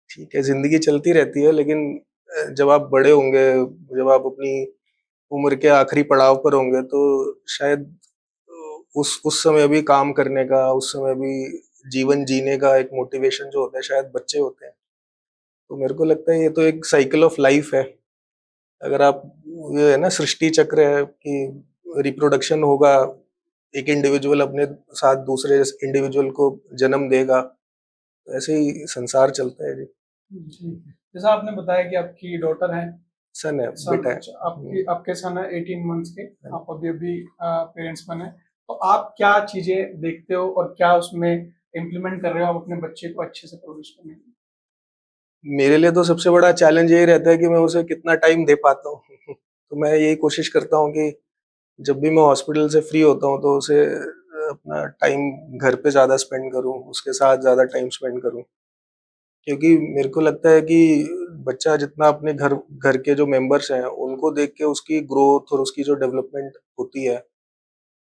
ठीक है, ज़िंदगी चलती रहती है, लेकिन जब आप बड़े होंगे, जब आप अपनी उम्र के आखिरी पड़ाव पर होंगे, तो शायद उस समय भी काम करने का, उस समय भी जीवन जीने का एक मोटिवेशन जो होता है शायद बच्चे होते हैं। तो मेरे को लगता है ये तो एक साइकिल ऑफ लाइफ है। अगर आप, ये है ना सृष्टि चक्र है कि रिप्रोडक्शन होगा, एक इंडिविजुअल अपने साथ दूसरे इंडिविजुअल को जन्म देगा, तो ऐसे ही संसार चलता है जी। जी। जैसा आपने बताया कि आपकी डॉटर है, सन है, सन, बेटा है। अच्छा, आपके सन है 18 मंथ्स के, आप अभी पेरेंट्स बने। तो आप क्या चीज़ें देखते हो और क्या उसमें इम्प्लीमेंट कर रहे हो आप अपने बच्चे को अच्छे से परवरिश करने के लिए? मेरे लिए तो सबसे बड़ा चैलेंज यही रहता है कि मैं उसे कितना टाइम दे पाता हूँ। तो मैं यही कोशिश करता हूँ कि जब भी मैं हॉस्पिटल से फ्री होता हूँ तो उसे अपना टाइम घर पे ज़्यादा स्पेंड करूँ, उसके साथ ज़्यादा टाइम स्पेंड करूँ। क्योंकि मेरे को लगता है कि बच्चा जितना अपने घर घर के जो मेंबर्स हैं, उनको देख के उसकी ग्रोथ और उसकी जो डेवलपमेंट होती है,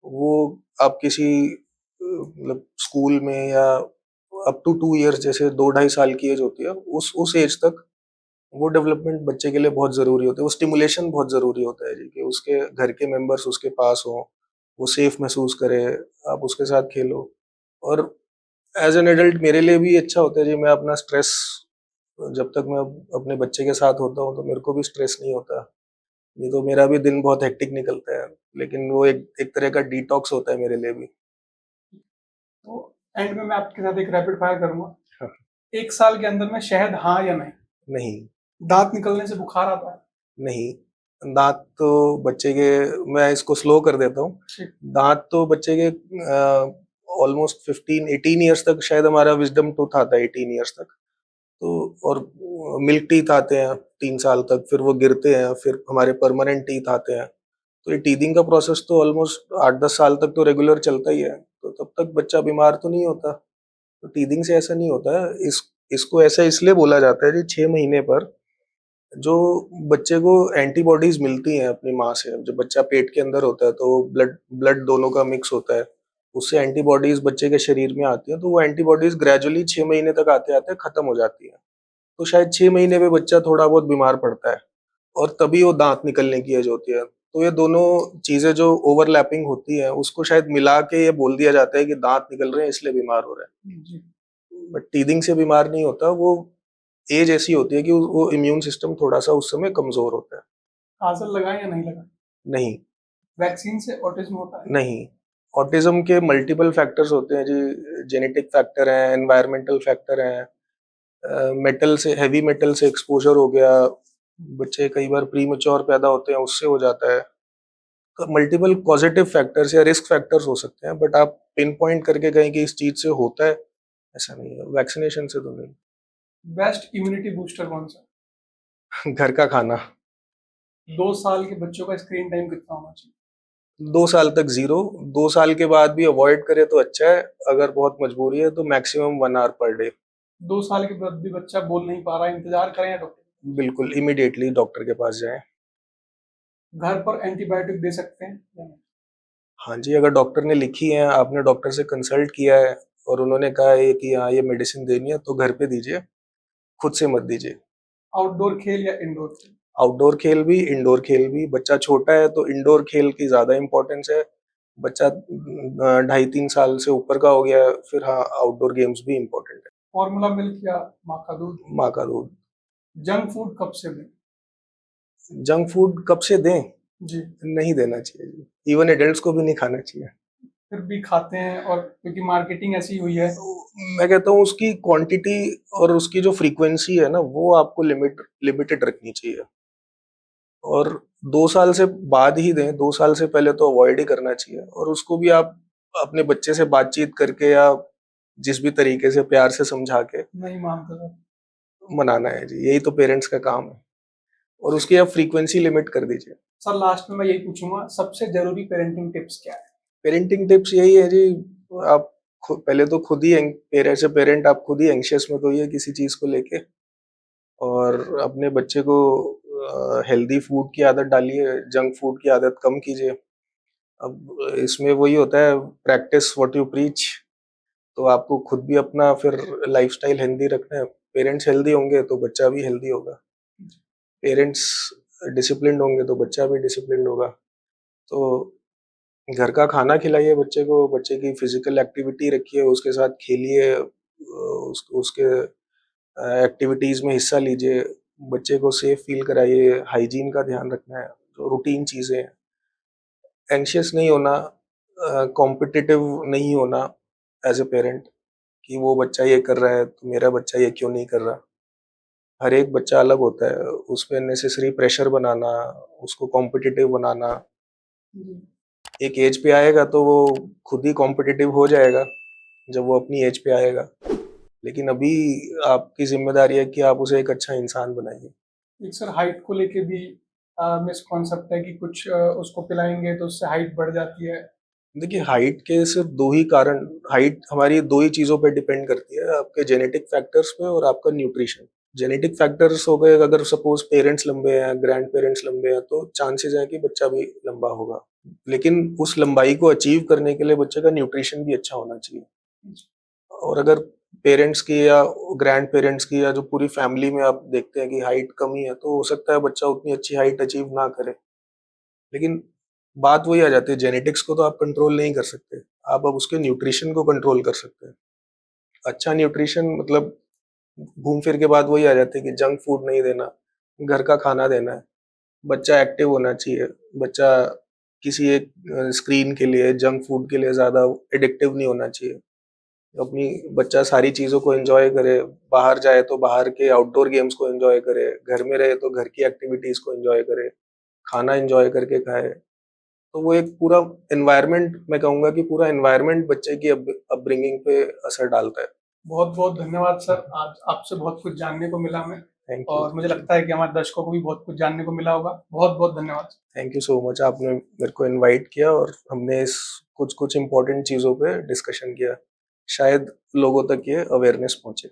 वो आप किसी मतलब स्कूल में या अप टू 2 इयर्स, जैसे 2 ढाई साल की एज होती है, उस एज तक वो डेवलपमेंट बच्चे के लिए बहुत ज़रूरी होती है। वो स्टिमुलेशन बहुत ज़रूरी होता है जी, कि उसके घर के मेंबर्स उसके पास हों, वो सेफ महसूस करे, आप उसके साथ खेलो। और एज़ एन एडल्ट मेरे लिए भी अच्छा होता है जी, मैं अपना स्ट्रेस, जब तक मैं अपने बच्चे के साथ होता हूँ तो मेरे को भी स्ट्रेस नहीं होता। नहीं तो मेरा भी दिन बहुत हेक्टिक निकलता है, लेकिन वो एक एक तरह का डिटॉक्स होता है मेरे लिए भी। तो एंड में मैं आपके साथ एक रैपिड फायर करूँगा। हाँ, 1 साल के अंदर में शहद हाँ या नहीं? नहीं, दाँत निकलने से बुखार आता है? नहीं, दाँत तो बच्चे के, मैं इसको स्लो कर देता हूँ। ठीक। दाँत तो बच्चे के ऑलमोस्ट 15-18 इयर्स तक शायद हमारा विज़डम टूथ आता है, 18 इयर्स तक। तो और मिल्क टीथ आते हैं 3 साल तक, फिर वो गिरते हैं, फिर हमारे परमानेंट टीथ आते हैं। तो ये टीथिंग का प्रोसेस तो ऑलमोस्ट 8-10 साल तक तो रेगुलर चलता ही है, तो तब तक बच्चा बीमार तो नहीं होता। तो टीथिंग से ऐसा नहीं होता है। इसको ऐसा इसलिए बोला जाता है जी, 6 महीने पर जो बच्चे को एंटीबॉडीज़ मिलती हैं अपनी माँ से। जब बच्चा पेट के अंदर होता है तो ब्लड ब्लड दोनों का मिक्स होता है। उससे एंटीबॉडीज़ बच्चे के शरीर में आती हैं, तो वो एंटीबॉडीज़ ग्रेजुअली 6 महीने तक आते-आते खत्म हो जाती हैं। तो शायद 6 महीने में बच्चा थोड़ा बहुत बीमार पड़ता है, और तभी वो दाँत निकलने की एज होती है। तो ये दोनों चीज़ें जो ओवरलैपिंग होती हैं, उसको शायद मिला के ये बोल दिया जाता है कि दाँत निकल रहे हैं इसलिए बीमार हो रहा है। जी। बट टीथिंग से बीमार नहीं होता, वो एज ऐसी होती है कि वो इम्यून सिस्टम थोड़ा-सा उस समय कमज़ोर होता है। काजल लगाएँ या नहीं लगाएँ? नहीं, वैक्सीन से ऑटिज़्म होता है? नहीं, ऑटिज़्म के मल्टीपल फैक्टर्स होते हैं जी, जेनेटिक फैक्टर हैं, एनवायरमेंटल फैक्टर हैं, मेटल से, हेवी मेटल से एक्सपोज़र हो गया, बच्चे कई बार प्रीमैच्योर पैदा होते हैं, उससे हो जाता है। मल्टीपल पॉजिटिव फैक्टर्स या रिस्क फैक्टर्स हो सकते हैं, बट आप पिन पॉइंट करके कहें कि इस चीज़ से होता है, ऐसा नहीं है। वैक्सीनेशन से तो नहीं। बेस्ट इम्यूनिटी बूस्टर कौन-सा है? घर का खाना। 2 साल के बच्चों का स्क्रीन टाइम कितना होना चाहिए? 2 साल तक 0, 2 साल के बाद भी अवॉइड करें तो अच्छा है, अगर बहुत मजबूरी है तो मैक्सिमम 1 आवर पर डे। 2 साल के बाद भी बच्चा बोल नहीं पा रहा है, इंतजार करें या डॉक्टर? बिल्कुल इमीडिएटली डॉक्टर के पास जाएं। घर पर एंटीबायोटिक दे सकते हैं या नहीं? हाँ जी, अगर डॉक्टर ने लिखी है, आपने डॉक्टर से कंसल्ट किया है और उन्होंने कहा है कि हाँ ये मेडिसिन देनी है, तो घर पे दीजिए, खुद से मत दीजिए। आउटडोर खेल या इंडोर खेल? आउटडोर खेल भी, इंडोर खेल भी। बच्चा छोटा है तो इंडोर खेल की ज़्यादा इम्पोर्टेंस है। बच्चा 2.5-3 साल से ऊपर का हो गया है, फिर हाँ आउटडोर गेम्स भी इम्पोर्टेंट है। फॉर्मूला मिल्क या माँ का दूध? माँ का दूध। जंक फूड कब से दें? जंक फूड कब से दें? जी। नहीं देना चाहिए जी। इवन एडल्ट्स को भी नहीं खाना चाहिए। फिर भी खाते हैं, और क्योंकि मार्केटिंग ऐसी हुई है। मैं कहता हूँ उसकी क्वांटिटी और उसकी जो फ्रीक्वेंसी है ना, वो आपको लिमिटेड रखनी चाहिए। और 2 साल से बाद ही दें, 2 साल से पहले तो अवॉइड ही करना चाहिए। और उसको भी आप अपने बच्चे से बातचीत करके या जिस भी तरीके से प्यार से समझा के नहीं मानते तो? मनाना है जी, यही तो पेरेंट्स का काम है। और उसकी आप फ्रीक्वेंसी लिमिट कर दीजिए। सर लास्ट में मैं यही पूछूंगा, सबसे जरूरी पेरेंटिंग टिप्स क्या है? पेरेंटिंग टिप्स यही है जी, आप पहले तो खुद ही एज ए पेरेंट आप खुद ही एंग्शियस मत होइए किसी चीज को लेके। और अपने बच्चे को हेल्दी फूड की आदत डालिए, जंक फूड की आदत कम कीजिए। अब इसमें वही होता है, प्रैक्टिस व्हाट यू प्रीच। तो आपको खुद भी अपना फिर लाइफस्टाइल हेल्दी रखना है। पेरेंट्स हेल्दी होंगे तो बच्चा भी हेल्दी होगा। पेरेंट्स डिसिप्लिन्ड होंगे तो बच्चा भी डिसिप्लिन्ड होगा। तो घर का खाना खिलाइए बच्चे को, बच्चे की फिजिकल एक्टिविटी रखिए, उसके साथ खेलिए, उसके एक्टिविटीज में हिस्सा लीजिए, बच्चे को सेफ फील कराइए, हाइजीन का ध्यान रखना है, जो रूटीन चीजें हैं। एंशियस नहीं होना, कॉम्पिटिटिव नहीं होना एज ए पेरेंट, कि वो बच्चा ये कर रहा है तो मेरा बच्चा ये क्यों नहीं कर रहा। हर एक बच्चा अलग होता है, उस पे नेसेसरी प्रेशर बनाना, उसको कॉम्पिटिटिव बनाना। जी। एक एज पे आएगा तो वो खुद ही कॉम्पिटिटिव हो जाएगा, जब वो अपनी एज पे आएगा। लेकिन अभी आपकी जिम्मेदारी है कि आप उसे एक अच्छा इंसान बनाइए। एक सर हाइट को लेके भी मिसकॉन्सेप्ट है कि कुछ उसको पिलाएंगे तो उससे हाइट बढ़ जाती है। देखिए, हाइट के सिर्फ दो ही कारण, हाइट हमारी दो ही चीजों पे डिपेंड करती है, आपके जेनेटिक फैक्टर्स पे और आपका न्यूट्रिशन। जेनेटिक फैक्टर्स हो गए, अगर सपोज पेरेंट्स लंबे हैं, ग्रैंड पेरेंट्स लंबे हैं, तो चांसेस है कि बच्चा भी लंबा होगा। लेकिन उस लंबाई को अचीव करने के लिए बच्चे का न्यूट्रिशन भी अच्छा होना चाहिए। और अगर पेरेंट्स की या ग्रैंड पेरेंट्स की या जो पूरी फैमिली में आप देखते हैं कि हाइट कमी है, तो हो सकता है बच्चा उतनी अच्छी हाइट अचीव ना करे। लेकिन बात वही आ जाती है, जेनेटिक्स को तो आप कंट्रोल नहीं कर सकते, आप अब उसके न्यूट्रिशन को कंट्रोल कर सकते हैं। अच्छा न्यूट्रिशन मतलब घूम फिर के बात वही आ जाती है कि जंक फूड नहीं देना, घर का खाना देना है। बच्चा एक्टिव होना चाहिए, बच्चा किसी एक स्क्रीन के लिए, जंक फूड के लिए ज़्यादा एडिक्टिव नहीं होना चाहिए। अपनी बच्चा सारी चीज़ों को एंजॉय करे, बाहर जाए तो बाहर के आउटडोर गेम्स को एंजॉय करे, घर में रहे तो घर की एक्टिविटीज़ को एंजॉय करे, खाना एंजॉय करके खाए। तो वो एक पूरा एनवायरनमेंट, मैं कहूँगा कि पूरा एनवायरनमेंट बच्चे की अपब्रिंगिंग पे असर डालता है। बहुत बहुत धन्यवाद सर, आज आपसे बहुत कुछ जानने को मिला हमें। Thank you. और मुझे लगता है कि हमारे दर्शकों को भी बहुत कुछ जानने को मिला होगा। बहुत बहुत धन्यवाद। थैंक यू सो मच, आपने मेरे को इनवाइट किया और हमने इस कुछ कुछ इम्पोर्टेंट चीज़ों पे डिस्कशन किया। शायद लोगों तक ये अवेयरनेस पहुंचे।